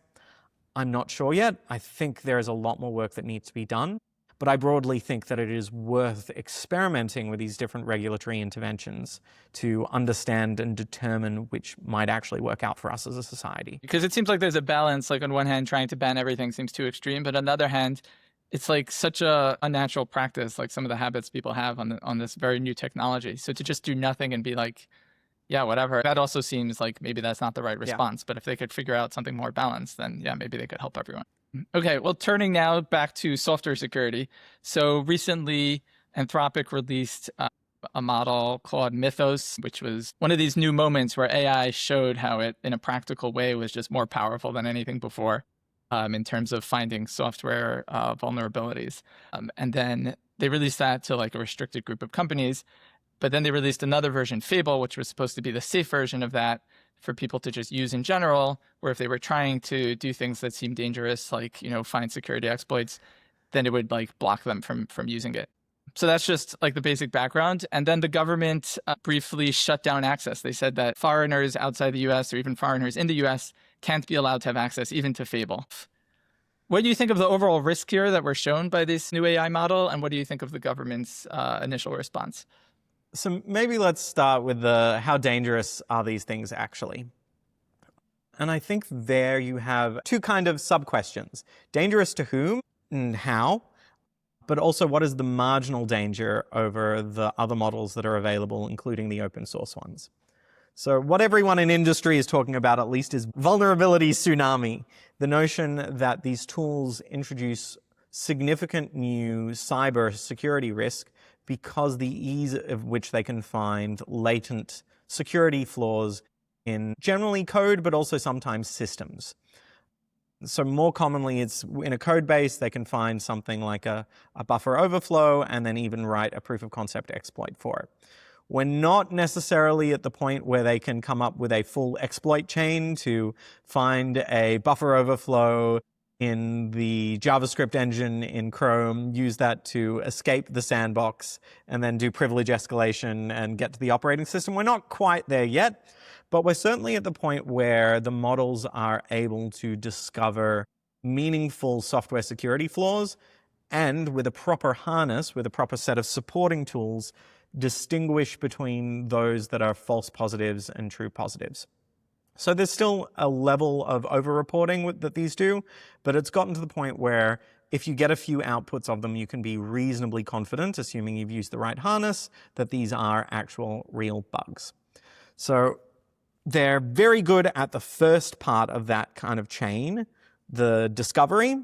Speaker 2: I'm not sure yet. I think there is a lot more work that needs to be done, but I broadly think that it is worth experimenting with these different regulatory interventions to understand and determine which might actually work out for us as a society.
Speaker 1: Because it seems like there's a balance, like on one hand, trying to ban everything seems too extreme, but on the other hand, it's like such a unnatural practice, like some of the habits people have on this very new technology. So to just do nothing and be like, yeah, whatever. That also seems like maybe that's not the right response. Yeah. But if they could figure out something more balanced, then yeah, maybe they could help everyone. Okay, well, turning now back to software security. So recently, Anthropic released a model called Mythos, which was one of these new moments where AI showed how it, in a practical way, was just more powerful than anything before in terms of finding software vulnerabilities. And then they released that to like a restricted group of companies. But then they released another version, Fable, which was supposed to be the safe version of that for people to just use in general, where if they were trying to do things that seemed dangerous, like, find security exploits, then it would like block them from using it. So that's just like the basic background. And then the government briefly shut down access. They said that foreigners outside the US or even foreigners in the US can't be allowed to have access even to Fable. What do you think of the overall risk here that were shown by this new AI model? And what do you think of the government's initial response?
Speaker 2: So maybe let's start with how dangerous are these things actually? And I think there you have two kind of sub-questions. Dangerous to whom and how, but also what is the marginal danger over the other models that are available, including the open source ones. So what everyone in industry is talking about at least is vulnerability tsunami, the notion that these tools introduce significant new cyber security risk because the ease of which they can find latent security flaws in generally code, but also sometimes systems. So more commonly, it's in a code base, they can find something like a buffer overflow and then even write a proof of concept exploit for it. We're not necessarily at the point where they can come up with a full exploit chain to find a buffer overflow in the JavaScript engine in Chrome, use that to escape the sandbox, and then do privilege escalation and get to the operating system. We're not quite there yet, but we're certainly at the point where the models are able to discover meaningful software security flaws and with a proper harness, with a proper set of supporting tools, distinguish between those that are false positives and true positives. So there's still a level of over-reporting that these do, but it's gotten to the point where if you get a few outputs of them, you can be reasonably confident, assuming you've used the right harness, that these are actual real bugs. So they're very good at the first part of that kind of chain, the discovery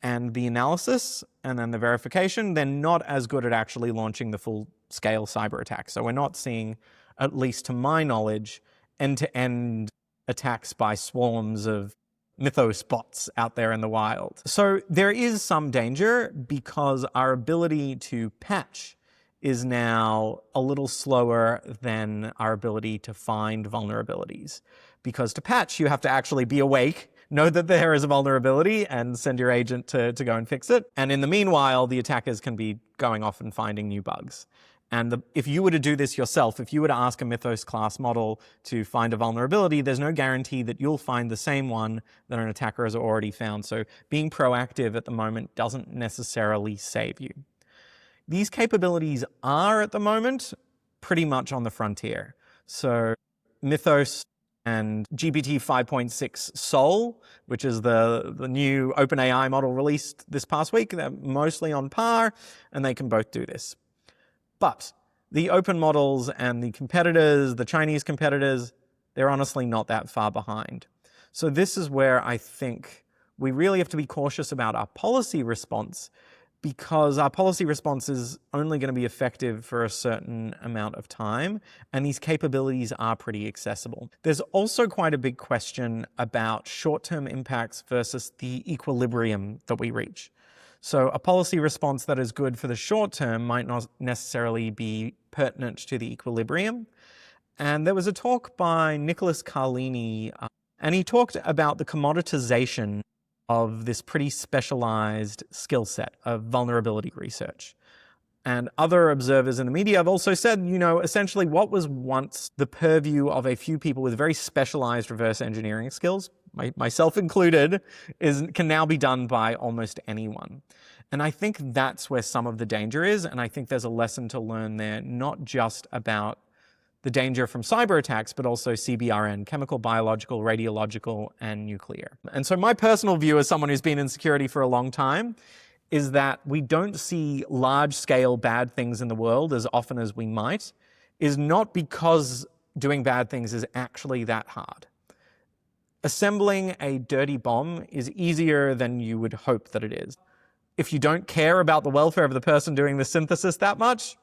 Speaker 2: and the analysis, and then the verification. They're not as good at actually launching the full-scale cyber attack. So we're not seeing, at least to my knowledge, end-to-end attacks by swarms of Mythos bots out there in the wild. So there is some danger because our ability to patch is now a little slower than our ability to find vulnerabilities. Because to patch, you have to actually be awake, know that there is a vulnerability, and send your agent to go and fix it. And in the meanwhile, the attackers can be going off and finding new bugs. And if you were to do this yourself, if you were to ask a Mythos class model to find a vulnerability, there's no guarantee that you'll find the same one that an attacker has already found. So being proactive at the moment doesn't necessarily save you. These capabilities are at the moment pretty much on the frontier. So Mythos and GPT 5.6 Sol, which is the new OpenAI model released this past week, they're mostly on par, and they can both do this. But the open models and the competitors, the Chinese competitors, they're honestly not that far behind. So this is where I think we really have to be cautious about our policy response, because our policy response is only going to be effective for a certain amount of time, and these capabilities are pretty accessible. There's also quite a big question about short-term impacts versus the equilibrium that we reach. So a policy response that is good for the short term might not necessarily be pertinent to the equilibrium. And there was a talk by Nicholas Carlini, and he talked about the commoditization of this pretty specialized skill set of vulnerability research. And other observers in the media have also said, essentially what was once the purview of a few people with very specialized reverse engineering skills, myself included, can now be done by almost anyone. And I think that's where some of the danger is, and I think there's a lesson to learn there, not just about the danger from cyber attacks, but also CBRN, chemical, biological, radiological, and nuclear. And so my personal view as someone who's been in security for a long time is that we don't see large-scale bad things in the world as often as we might, is not because doing bad things is actually that hard. Assembling a dirty bomb is easier than you would hope that it is. If you don't care about the welfare of the person doing the synthesis that much,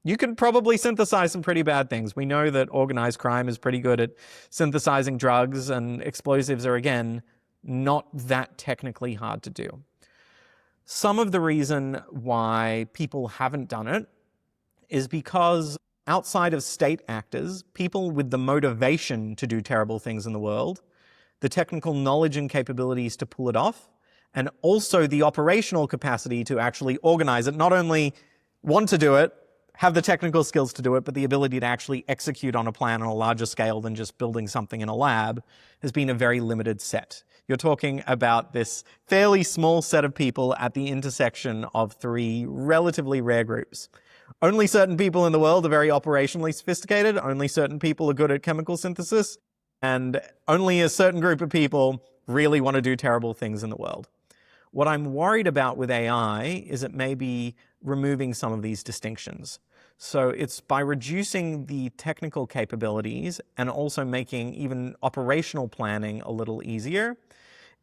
Speaker 2: you can probably synthesize some pretty bad things. We know that organized crime is pretty good at synthesizing drugs, and explosives are, again, not that technically hard to do. Some of the reason why people haven't done it is because outside of state actors, people with the motivation to do terrible things in the world, the technical knowledge and capabilities to pull it off, and also the operational capacity to actually organize it, not only want to do it, have the technical skills to do it, but the ability to actually execute on a plan on a larger scale than just building something in a lab, has been a very limited set. You're talking about this fairly small set of people at the intersection of three relatively rare groups. Only certain people in the world are very operationally sophisticated. Only certain people are good at chemical synthesis. and only a certain group of people really want to do terrible things in the world. What I'm worried about with AI is it may be removing some of these distinctions. So it's by reducing the technical capabilities and also making even operational planning a little easier,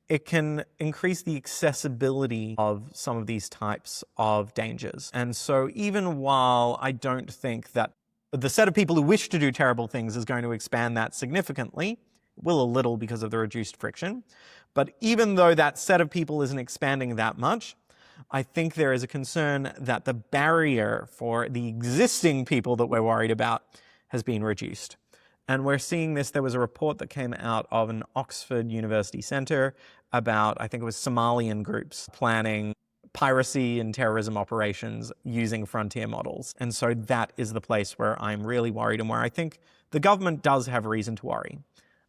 Speaker 2: it can increase the accessibility of some of these types of dangers. And so even while I don't think that the set of people who wish to do terrible things is going to expand that significantly, it will a little because of the reduced friction, but even though that set of people isn't expanding that much, I think there is a concern that the barrier for the existing people that we're worried about has been reduced. And we're seeing this. There was a report that came out of an Oxford University Centre about, I think it was Somalian groups planning piracy and terrorism operations using frontier models. And so that is the place where I'm really worried and where I think the government does have reason to worry.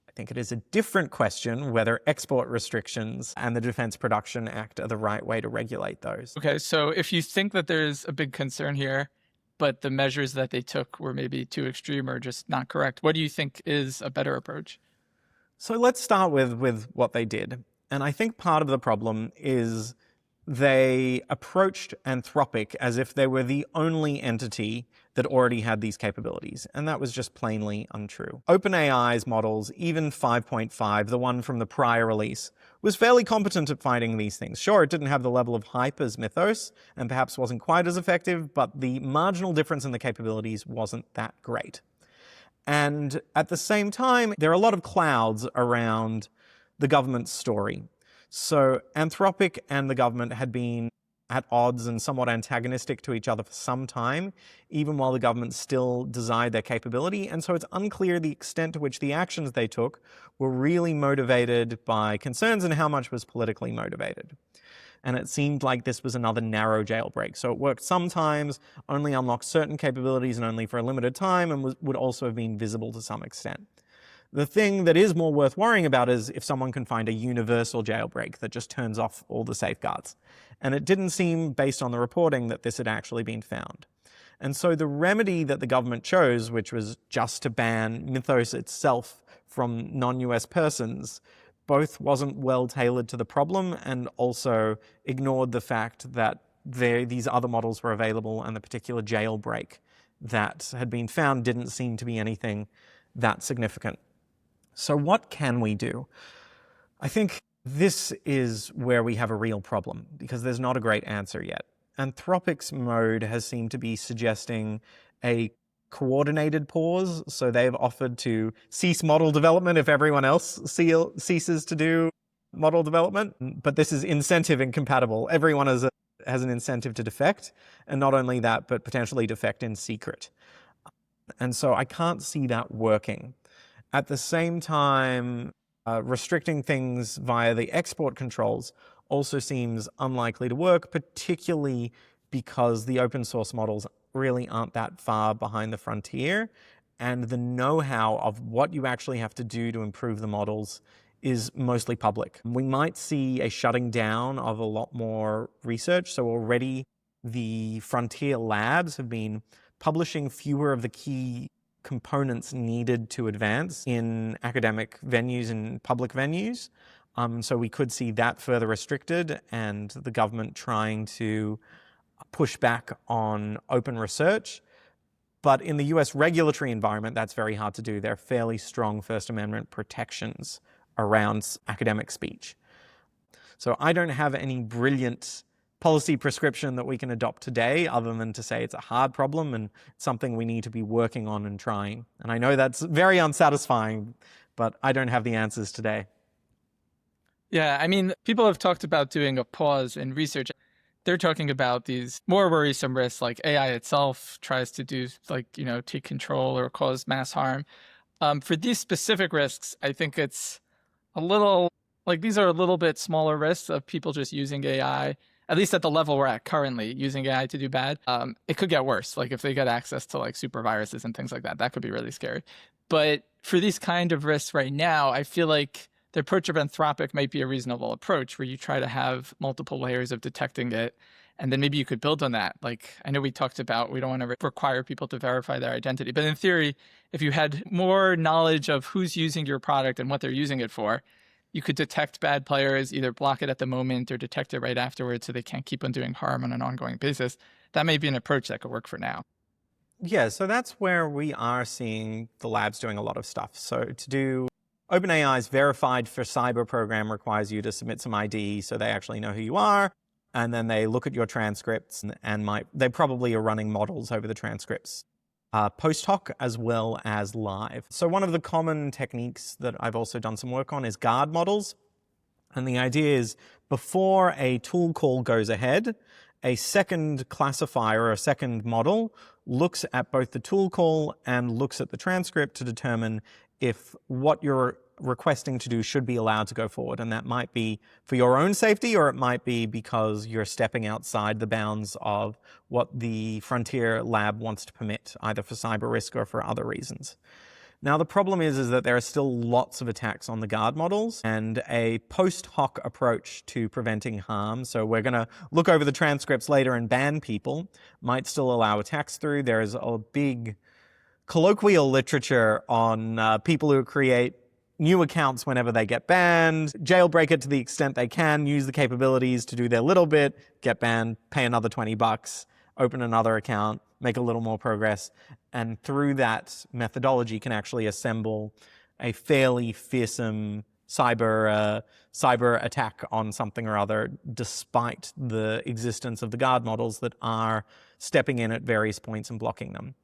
Speaker 2: I think it is a different question whether export restrictions and the Defence Production Act are the right way to regulate those.
Speaker 1: Okay, so if you think that there's a big concern here, but the measures that they took were maybe too extreme or just not correct, what do you think is a better approach?
Speaker 2: So let's start with what they did. And I think part of the problem is they approached Anthropic as if they were the only entity that already had these capabilities, and that was just plainly untrue. OpenAI's models, even 5.5, the one from the prior release, was fairly competent at finding these things. Sure, it didn't have the level of hype as Mythos, and perhaps wasn't quite as effective, but the marginal difference in the capabilities wasn't that great. And at the same time, there are a lot of clouds around the government's story. So Anthropic and the government had been at odds and somewhat antagonistic to each other for some time, even while the government still desired their capability. And so it's unclear the extent to which the actions they took were really motivated by concerns and how much was politically motivated. And it seemed like this was another narrow jailbreak. So it worked sometimes, only unlocked certain capabilities and only for a limited time, and would also have been visible to some extent. The thing that is more worth worrying about is if someone can find a universal jailbreak that just turns off all the safeguards. And it didn't seem, based on the reporting, that this had actually been found. And so the remedy that the government chose, which was just to ban Mythos itself from non-US persons, both wasn't well tailored to the problem and also ignored the fact that these other models were available and the particular jailbreak that had been found didn't seem to be anything that significant. So what can we do? I think this is where we have a real problem because there's not a great answer yet. Anthropic's mode has seemed to be suggesting a coordinated pause. So they've offered to cease model development if everyone else ceases to do model development. But this is incentive incompatible. Everyone has an incentive to defect. And not only that, but potentially defect in secret. And so I can't see that working. At the same time, restricting things via the export controls also seems unlikely to work, particularly because the open source models really aren't that far behind the frontier, and the know-how of what you actually have to do to improve the models is mostly public. We might see a shutting down of a lot more research. So already the frontier labs have been publishing fewer of the key components needed to advance in academic venues and public venues. So we could see that further restricted and the government trying to push back on open research. But in the US regulatory environment, that's very hard to do. There are fairly strong First Amendment protections around academic speech. So I don't have any brilliant policy prescription that we can adopt today other than to say it's a hard problem and something we need to be working on and trying. And I know that's very unsatisfying, but I don't have the answers today.
Speaker 1: Yeah, I mean, people have talked about doing a pause in research. They're talking about these more worrisome risks, like AI itself tries to do, take control or cause mass harm. For these specific risks, I think it's a little, these are a little bit smaller risks of people just using AI, at least at the level we're at currently, using AI to do bad. It could get worse, if they get access to super viruses and things like that, that could be really scary. But for these kind of risks right now, I feel like the approach of Anthropic might be a reasonable approach where you try to have multiple layers of detecting it And then maybe you could build on that. Like, I know we talked about, we don't want to require people to verify their identity, but in theory, if you had more knowledge of who's using your product and what they're using it for, you could detect bad players, either block it at the moment or detect it right afterwards so they can't keep on doing harm on an ongoing basis. That may be an approach that could work for now.
Speaker 2: Yeah, so that's where we are seeing the labs doing a lot of stuff. So to do OpenAI's verified for cyber program requires you to submit some ID so they actually know who you are. And then they look at your transcripts and they probably are running models over the transcripts post hoc as well as live. So one of the common techniques that I've also done some work on is guard models. And the idea is before a tool call goes ahead, a second classifier or a second model looks at both the tool call and looks at the transcript to determine if what you're requesting to do should be allowed to go forward. And that might be for your own safety, or it might be because you're stepping outside the bounds of what the frontier lab wants to permit, either for cyber risk or for other reasons. Now, the problem is that there are still lots of attacks on the guard models, and a post hoc approach to preventing harm, so we're going to look over the transcripts later and ban people, might still allow attacks through. There is a big colloquial literature on people who create new accounts whenever they get banned, jailbreak it to the extent they can, use the capabilities to do their little bit, get banned, pay another $20, open another account, make a little more progress, and through that methodology can actually assemble a fairly fearsome cyber attack on something or other, despite the existence of the guard models that are stepping in at various points and blocking them.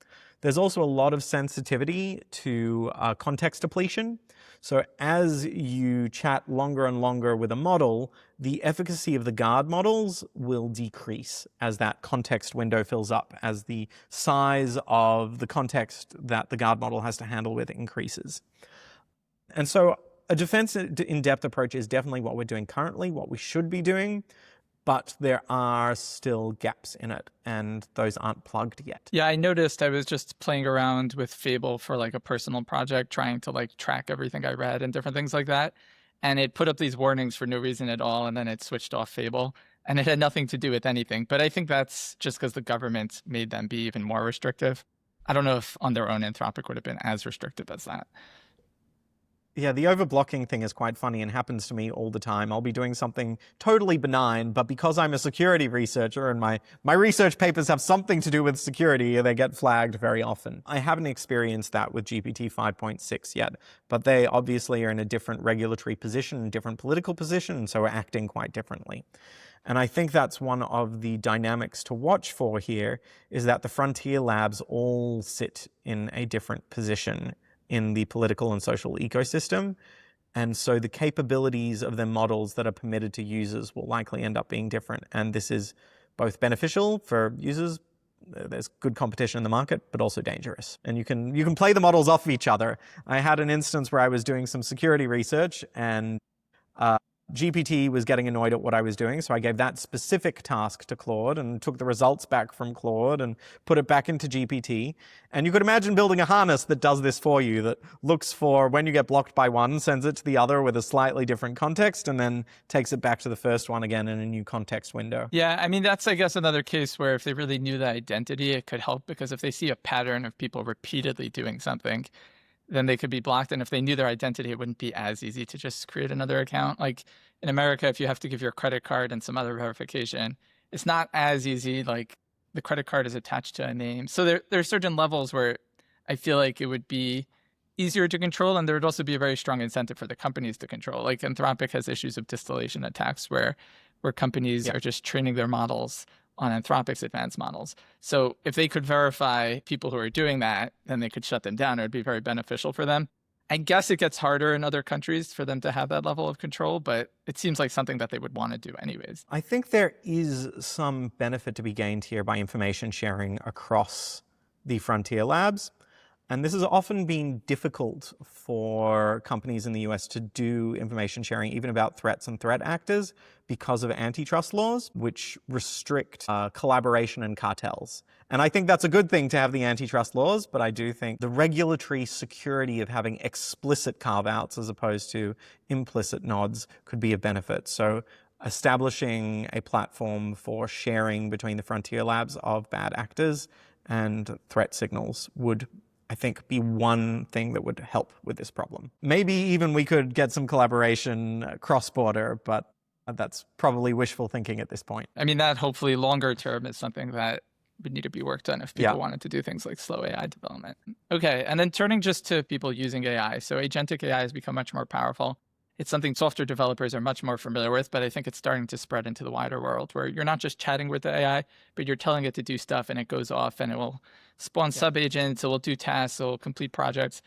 Speaker 2: There's also a lot of sensitivity to context depletion. So as you chat longer and longer with a model, the efficacy of the guard models will decrease as that context window fills up, as the size of the context that the guard model has to handle with increases. And so a defense in-depth approach is definitely what we're doing currently, what we should be doing, but there are still gaps in it, and those aren't plugged yet.
Speaker 1: Yeah, I noticed I was just playing around with Fable for like a personal project, trying to like track everything I read and different things like that. And it put up these warnings for no reason at all, and then it switched off Fable. And it had nothing to do with anything. But I think that's just because the government made them be even more restrictive. I don't know if on their own Anthropic would have been as restrictive as that.
Speaker 2: Yeah, the overblocking thing is quite funny and happens to me all the time. I'll be doing something totally benign, but because I'm a security researcher and my research papers have something to do with security, they get flagged very often. I haven't experienced that with GPT 5.6 yet, but they obviously are in a different regulatory position, different political position, and so are acting quite differently. And I think that's one of the dynamics to watch for here, is that the frontier labs all sit in a different position in the political and social ecosystem. And so the capabilities of their models that are permitted to users will likely end up being different. And this is both beneficial for users, there's good competition in the market, but also dangerous. And you can play the models off of each other. I had an instance where I was doing some security research and GPT was getting annoyed at what I was doing, so I gave that specific task to Claude and took the results back from Claude and put it back into GPT. And you could imagine building a harness that does this for you, that looks for when you get blocked by one, sends it to the other with a slightly different context, and then takes it back to the first one again in a new context window.
Speaker 1: Yeah, I mean, that's, I guess, another case where if they really knew the identity, it could help, because if they see a pattern of people repeatedly doing something, then they could be blocked. And if they knew their identity, it wouldn't be as easy to just create another account. Like in America, if you have to give your credit card and some other verification, it's not as easy. Like the credit card is attached to a name. So there are certain levels where I feel like it would be easier to control, and there would also be a very strong incentive for the companies to control. Like Anthropic has issues of distillation attacks where companies are just training their models on Anthropic's advanced models. So if they could verify people who are doing that, then they could shut them down. It would be very beneficial for them. I guess it gets harder in other countries for them to have that level of control, but it seems like something that they would want to do anyways.
Speaker 2: I think there is some benefit to be gained here by information sharing across the frontier labs. And this has often been difficult for companies in the US to do information sharing, even about threats and threat actors, because of antitrust laws, which restrict collaboration and cartels. And I think that's a good thing to have the antitrust laws, but I do think the regulatory security of having explicit carve-outs as opposed to implicit nods could be a benefit. So establishing a platform for sharing between the frontier labs of bad actors and threat signals would, I think, be one thing that would help with this problem. Maybe even we could get some collaboration cross-border, but that's probably wishful thinking at this point.
Speaker 1: I mean, that hopefully longer term is something that would need to be worked on if people wanted to do things like slow AI development. Okay, and then turning just to people using AI. So agentic AI has become much more powerful. It's something software developers are much more familiar with, but I think it's starting to spread into the wider world where you're not just chatting with the AI, but you're telling it to do stuff and it goes off and it will spawn sub-agents, it will do tasks, it will complete projects,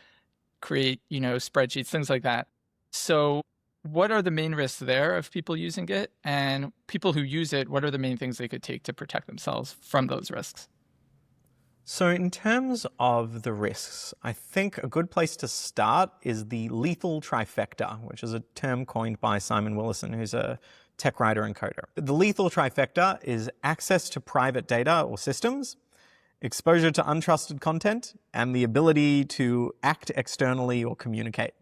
Speaker 1: create, spreadsheets, things like that. So what are the main risks there of people using it? And people who use it, what are the main things they could take to protect themselves from those risks?
Speaker 2: So in terms of the risks, I think a good place to start is the lethal trifecta, which is a term coined by Simon Willison, who's a tech writer and coder. The lethal trifecta is access to private data or systems, exposure to untrusted content, and the ability to act externally or communicate.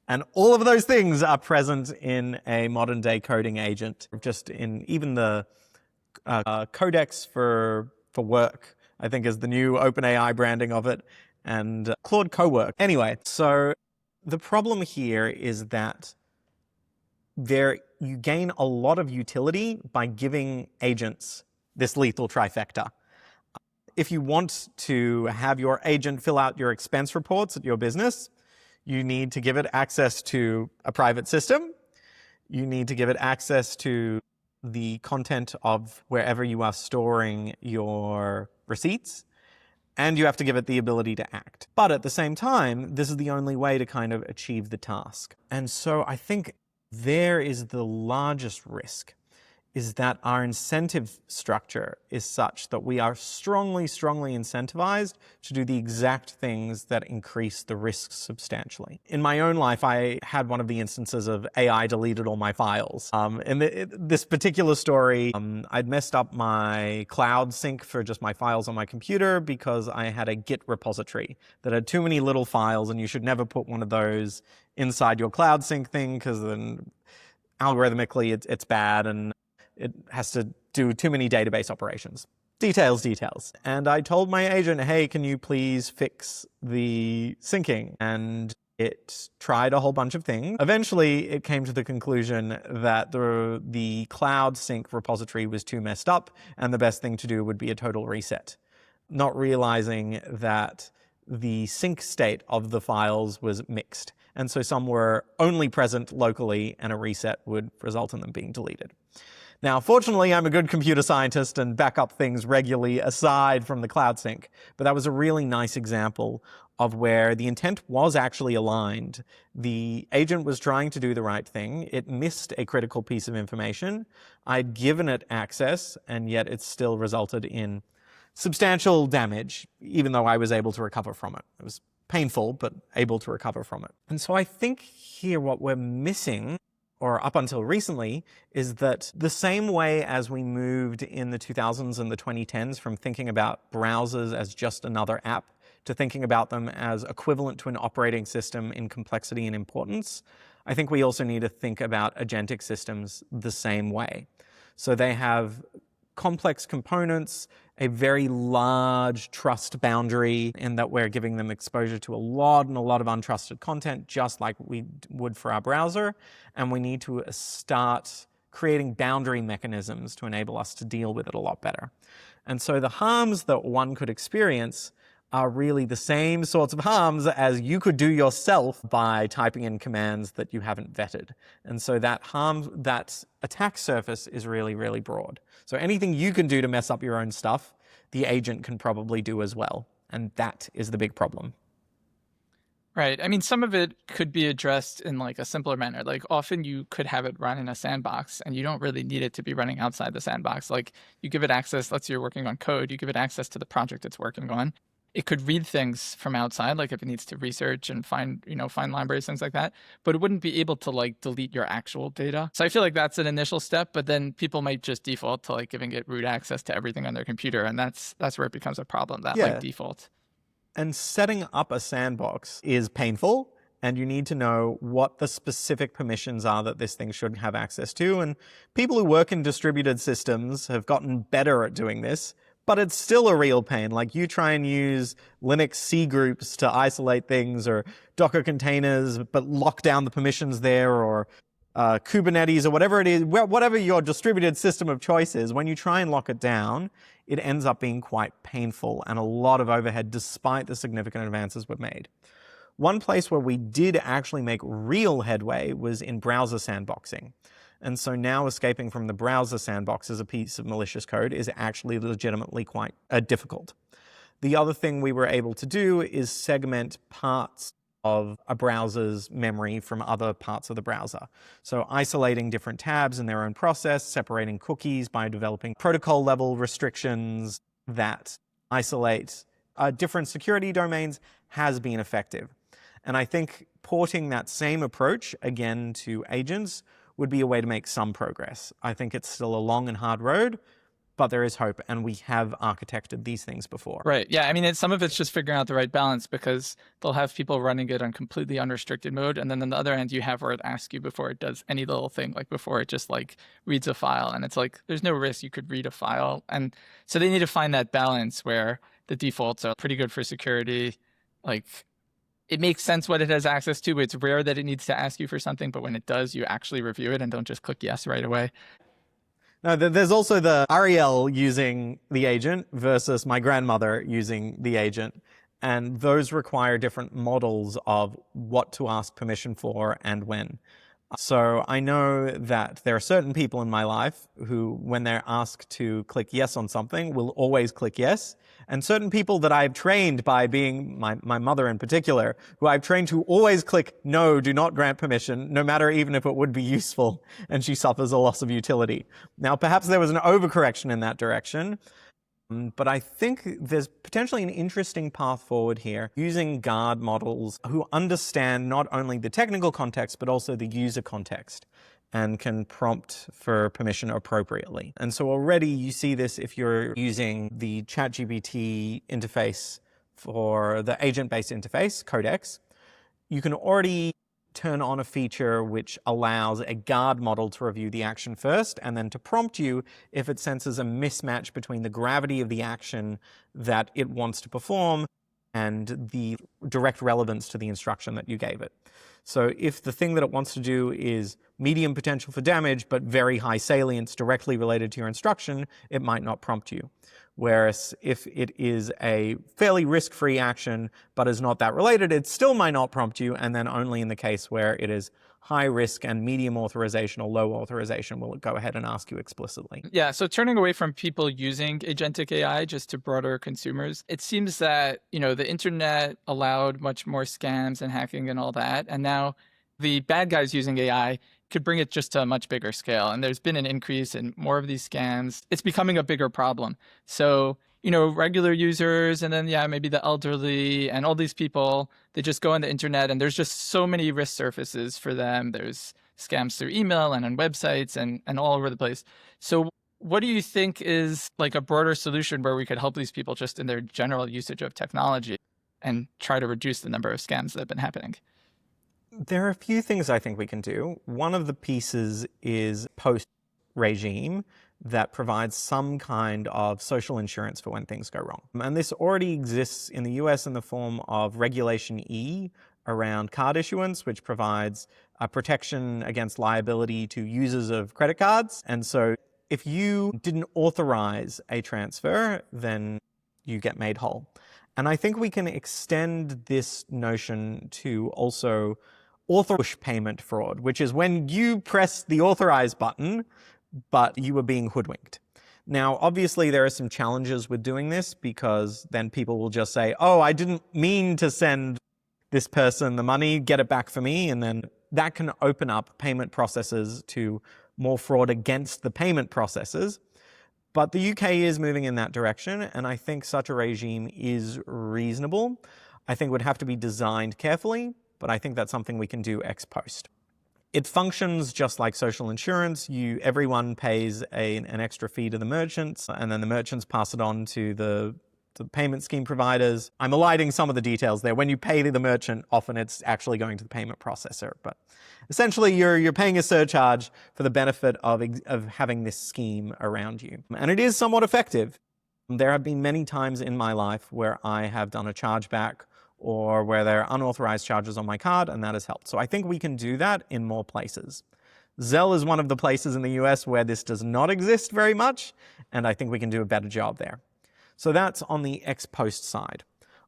Speaker 2: And all of those things are present in a modern day coding agent, just in even the codex for work, I think is the new OpenAI branding of it, and Claude Cowork. Anyway, so the problem here is that you gain a lot of utility by giving agents this lethal trifecta. If you want to have your agent fill out your expense reports at your business, you need to give it access to a private system. You need to give it access to the content of wherever you are storing your receipts, and you have to give it the ability to act. But at the same time, this is the only way to kind of achieve the task. And so I think there is the largest risk, is that our incentive structure is such that we are strongly incentivized to do the exact things that increase the risks substantially. In my own life, I had one of the instances of AI deleted all my files. In this particular story, I'd messed up my cloud sync for just my files on my computer because I had a Git repository that had too many little files, and you should never put one of those inside your cloud sync thing because then algorithmically it's bad and it has to do too many database operations. Details. And I told my agent, hey, can you please fix the syncing? And it tried a whole bunch of things. Eventually, it came to the conclusion that the cloud sync repository was too messed up, and the best thing to do would be a total reset. Not realizing that the sync state of the files was mixed. And so some were only present locally, and a reset would result in them being deleted. Now, fortunately, I'm a good computer scientist and back up things regularly aside from the cloud sync. But that was a really nice example of where the intent was actually aligned. The agent was trying to do the right thing. It missed a critical piece of information. I'd given it access, and yet it still resulted in substantial damage, even though I was able to recover from it. It was painful, but able to recover from it. And so I think here what we're missing, or up until recently, is that the same way as we moved in the 2000s and the 2010s from thinking about browsers as just another app to thinking about them as equivalent to an operating system in complexity and importance, I think we also need to think about agentic systems the same way. So they have complex components, a very large trust boundary in that we're giving them exposure to a lot of untrusted content, just like we would for our browser. And we need to start creating boundary mechanisms to enable us to deal with it a lot better. And so the harms that one could experience are really the same sorts of harms as you could do yourself by typing in commands that you haven't vetted. And so that attack surface is really broad. So anything you can do to mess up your own stuff, the agent can probably do as well. And that is the big problem.
Speaker 1: Right. I mean, some of it could be addressed in like a simpler manner. Like often you could have it run in a sandbox and you don't really need it to be running outside the sandbox. Like you give it access, let's say you're working on code, you give it access to the project it's working on. It could read things from outside, like if it needs to research and find libraries, things like that, but it wouldn't be able to like delete your actual data. So I feel like that's an initial step, but then people might just default to like giving it root access to everything on their computer. And that's where it becomes a problem, that like default.
Speaker 2: And setting up a sandbox is painful and you need to know what the specific permissions are that this thing should have access to. And people who work in distributed systems have gotten better at doing this, but it's still a real pain. Like, you try and use Linux C groups to isolate things, or Docker containers, but lock down the permissions there, or Kubernetes, or whatever it is, whatever your distributed system of choice is. When you try and lock it down, it ends up being quite painful and a lot of overhead, despite the significant advances we've made. One place where we did actually make real headway was in browser sandboxing. And so now escaping from the browser sandbox as a piece of malicious code is actually legitimately quite difficult. The other thing we were able to do is segment parts of a browser's memory from other parts of the browser. So isolating different tabs in their own process, separating cookies by developing protocol level restrictions that isolate different security domains has been effective. And I think porting that same approach again to agents would be a way to make some progress. I think it's still a long and hard road, but there is hope, and we have architected these things before.
Speaker 1: Right. Yeah. I mean, some of it's just figuring out the right balance, because they'll have people running it on completely unrestricted mode. And then on the other end, you have where it asks you before it does any little thing, like before it just like reads a file. And it's like, there's no risk you could read a file. And so they need to find that balance where the defaults are pretty good for security. Like, it makes sense what it has access to. It's rare that it needs to ask you for something, but when it does, you actually review it and don't just click yes right away.
Speaker 2: No, there's also the Ariel using the agent versus my grandmother using the agent. And those require different models of what to ask permission for and when. So I know that there are certain people in my life who, when they're asked to click yes on something, will always click yes. And certain people that I've trained by being my mother in particular, who I've trained to always click no, do not grant permission, no matter even if it would be useful, and she suffers a loss of utility. Now, perhaps there was an overcorrection in that direction, but I think there's potentially an interesting path forward here, using guard models who understand not only the technical context, but also the user context, and can prompt for permission appropriately. And so already you see this if you're using the ChatGPT interface for the agent-based interface, Codex. You can already turn on a feature which allows a guard model to review the action first, and then to prompt you if it senses a mismatch between the gravity of the action that it wants to perform and the direct relevance to the instruction that you gave it. So if the thing that it wants to do is medium potential for damage, but very high salience directly related to your instruction, it might not prompt you. Whereas if it is a fairly risk-free action, but is not that related, it still might not prompt you, and then only in the case where it is high risk and medium authorization or low authorization will it go ahead and ask you explicitly.
Speaker 1: Yeah, so turning away from people using agentic AI just to broader consumers, it seems that, the internet allowed much more scams and hacking and all that, and now the bad guys using AI could bring it just to a much bigger scale. And there's been an increase in more of these scams. It's becoming a bigger problem. So, regular users, and then, maybe the elderly and all these people, they just go on the internet, and there's just so many risk surfaces for them. There's scams through email and on websites and all over the place. So what do you think is like a broader solution where we could help these people just in their general usage of technology and try to reduce the number of scams that have been happening?
Speaker 2: There are a few things I think we can do. One of the pieces is post-regime that provides some kind of social insurance for when things go wrong. And this already exists in the US in the form of Regulation E around card issuance, which provides a protection against liability to users of credit cards. And so if you didn't authorize a transfer, then you get made whole. And I think we can extend this notion to also push payment fraud, which is when you press the authorize button, but you were being hoodwinked. Now, obviously, there are some challenges with doing this, because then people will just say, oh, I didn't mean to send this person the money, get it back for me. And then that can open up payment processors to more fraud against the payment processors. But the UK is moving in that direction, and I think such a regime is reasonable. I think it would have to be designed carefully, but I think that's something we can do ex post. It functions just like social insurance. Everyone pays an extra fee to the merchants, and then the merchants pass it on to the to the payment scheme providers. I'm eliding some of the details there. When you pay the merchant, often it's actually going to the payment processor. But essentially, you're paying a surcharge for the benefit of having this scheme around you. And it is somewhat effective. There have been many times in my life where I have done a chargeback or where there are unauthorized charges on my card, and that has helped. So I think we can do that in more places. Zelle is one of the places in the US where this does not exist very much, and I think we can do a better job there. So that's on the ex post side.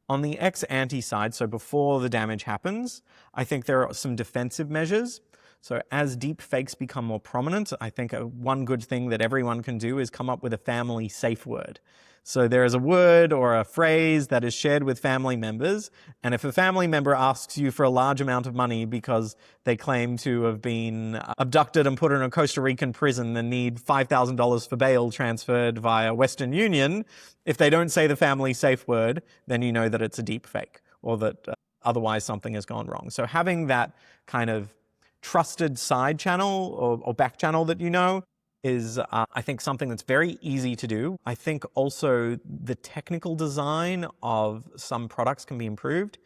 Speaker 2: On the ex ante side, so before the damage happens, I think there are some defensive measures. So as deep fakes become more prominent, I think one good thing that everyone can do is come up with a family safe word. So there is a word or a phrase that is shared with family members, and if a family member asks you for a large amount of money because they claim to have been abducted and put in a Costa Rican prison and need $5,000 for bail transferred via Western Union, if they don't say the family safe word, then you know that it's a deep fake or that otherwise something has gone wrong. So having that kind of trusted side channel or back channel that you know is, I think, something that's very easy to do. I think also the technical design of some products can be improved.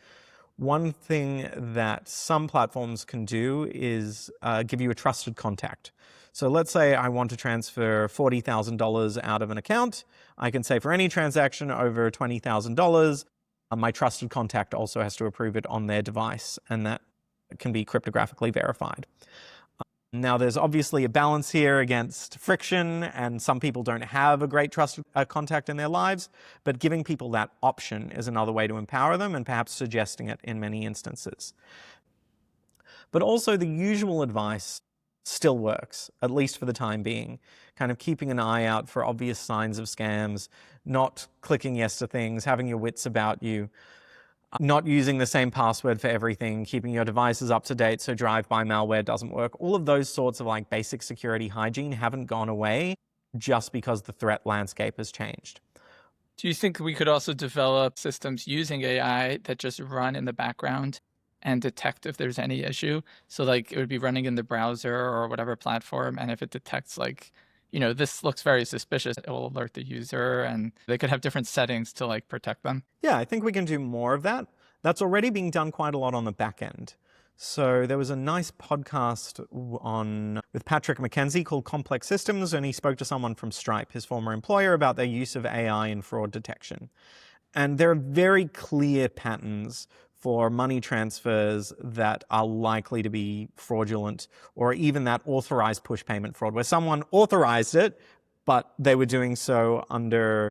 Speaker 2: One thing that some platforms can do is give you a trusted contact. So let's say I want to transfer $40,000 out of an account. I can say for any transaction over $20,000, my trusted contact also has to approve it on their device, and that can be cryptographically verified. Now, there's obviously a balance here against friction, and some people don't have a great trusted contact in their lives, but giving people that option is another way to empower them and perhaps suggesting it in many instances. But also the usual advice still works, at least for the time being. Kind of keeping an eye out for obvious signs of scams, not clicking yes to things, having your wits about you, not using the same password for everything, keeping your devices up to date so drive-by malware doesn't work. All of those sorts of like basic security hygiene haven't gone away just because the threat landscape has changed.
Speaker 1: Do you think we could also develop systems using AI that just run in the background and detect if there's any issue? So like it would be running in the browser or whatever platform, and if it detects like, this looks very suspicious, it will alert the user, and they could have different settings to like protect them.
Speaker 2: Yeah, I think we can do more of that. That's already being done quite a lot on the back end. So there was a nice podcast with Patrick McKenzie called Complex Systems, and he spoke to someone from Stripe, his former employer, about their use of AI in fraud detection. And there are very clear patterns for money transfers that are likely to be fraudulent, or even that authorized push payment fraud, where someone authorized it, but they were doing so under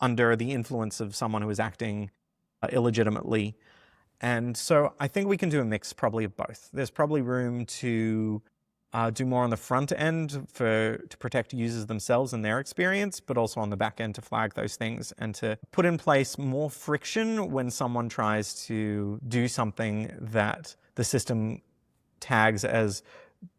Speaker 2: the influence of someone who was acting illegitimately. And so I think we can do a mix probably of both. There's probably room to do more on the front end to protect users themselves and their experience, but also on the back end to flag those things and to put in place more friction when someone tries to do something that the system tags as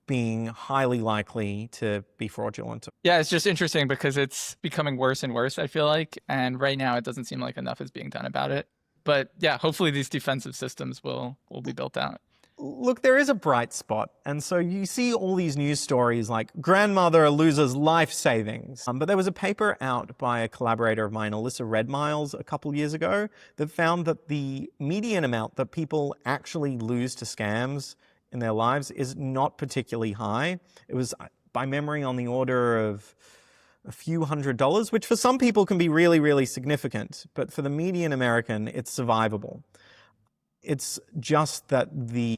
Speaker 2: being highly likely to be fraudulent.
Speaker 1: Yeah, it's just interesting because it's becoming worse and worse, I feel like. And right now it doesn't seem like enough is being done about it. But yeah, hopefully these defensive systems will be built out.
Speaker 2: Look, there is a bright spot. And so you see all these news stories like grandmother loses life savings. But there was a paper out by a collaborator of mine, Alyssa Redmiles, a couple years ago that found that the median amount that people actually lose to scams in their lives is not particularly high. It was, by memory, on the order of a few $100s, which for some people can be really, really significant. But for the median American, it's survivable. It's just that the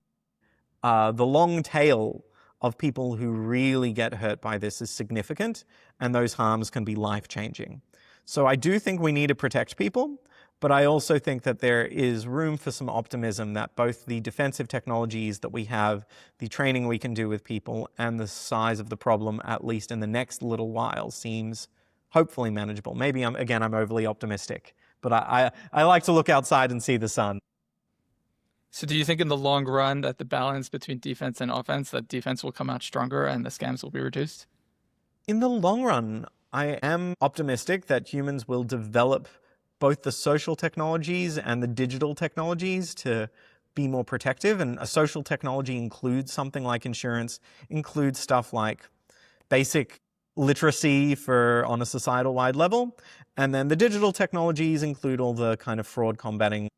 Speaker 2: long tail of people who really get hurt by this is significant, and those harms can be life-changing. So I do think we need to protect people, but I also think that there is room for some optimism that both the defensive technologies that we have, the training we can do with people, and the size of the problem, at least in the next little while, seems hopefully manageable. Maybe I'm overly optimistic, but I like to look outside and see the sun.
Speaker 1: So do you think in the long run that the balance between defense and offense, that defense will come out stronger and the scams will be reduced?
Speaker 2: In the long run, I am optimistic that humans will develop both the social technologies and the digital technologies to be more protective. And a social technology includes something like insurance, includes stuff like basic literacy on a societal wide level. And then the digital technologies include all the kind of fraud combating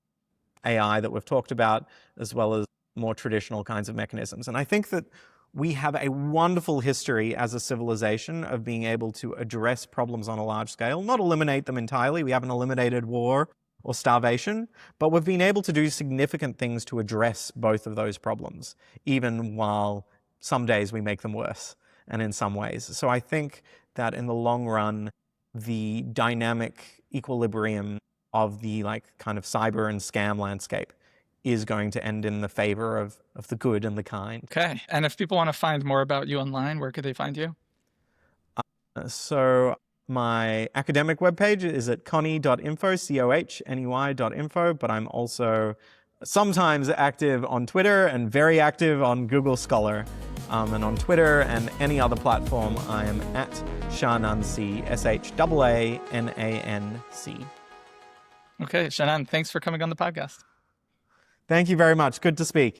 Speaker 2: AI that we've talked about, as well as more traditional kinds of mechanisms. And I think that we have a wonderful history as a civilization of being able to address problems on a large scale, not eliminate them entirely. We haven't eliminated war or starvation, but we've been able to do significant things to address both of those problems, even while some days we make them worse, and in some ways. So I think that in the long run, the dynamic equilibrium of the kind of cyber and scam landscape is going to end in the favor of the good and the kind.
Speaker 1: Okay. And if people want to find more about you online, where could they find you?
Speaker 2: So my academic webpage is at coney.info, COHNEY.info, but I'm also sometimes active on Twitter and very active on Google Scholar. And on Twitter and any other platform, I am at Shaananc, SHAANANC.
Speaker 1: Okay, Shaanan, thanks for coming on the podcast.
Speaker 2: Thank you very much. Good to speak.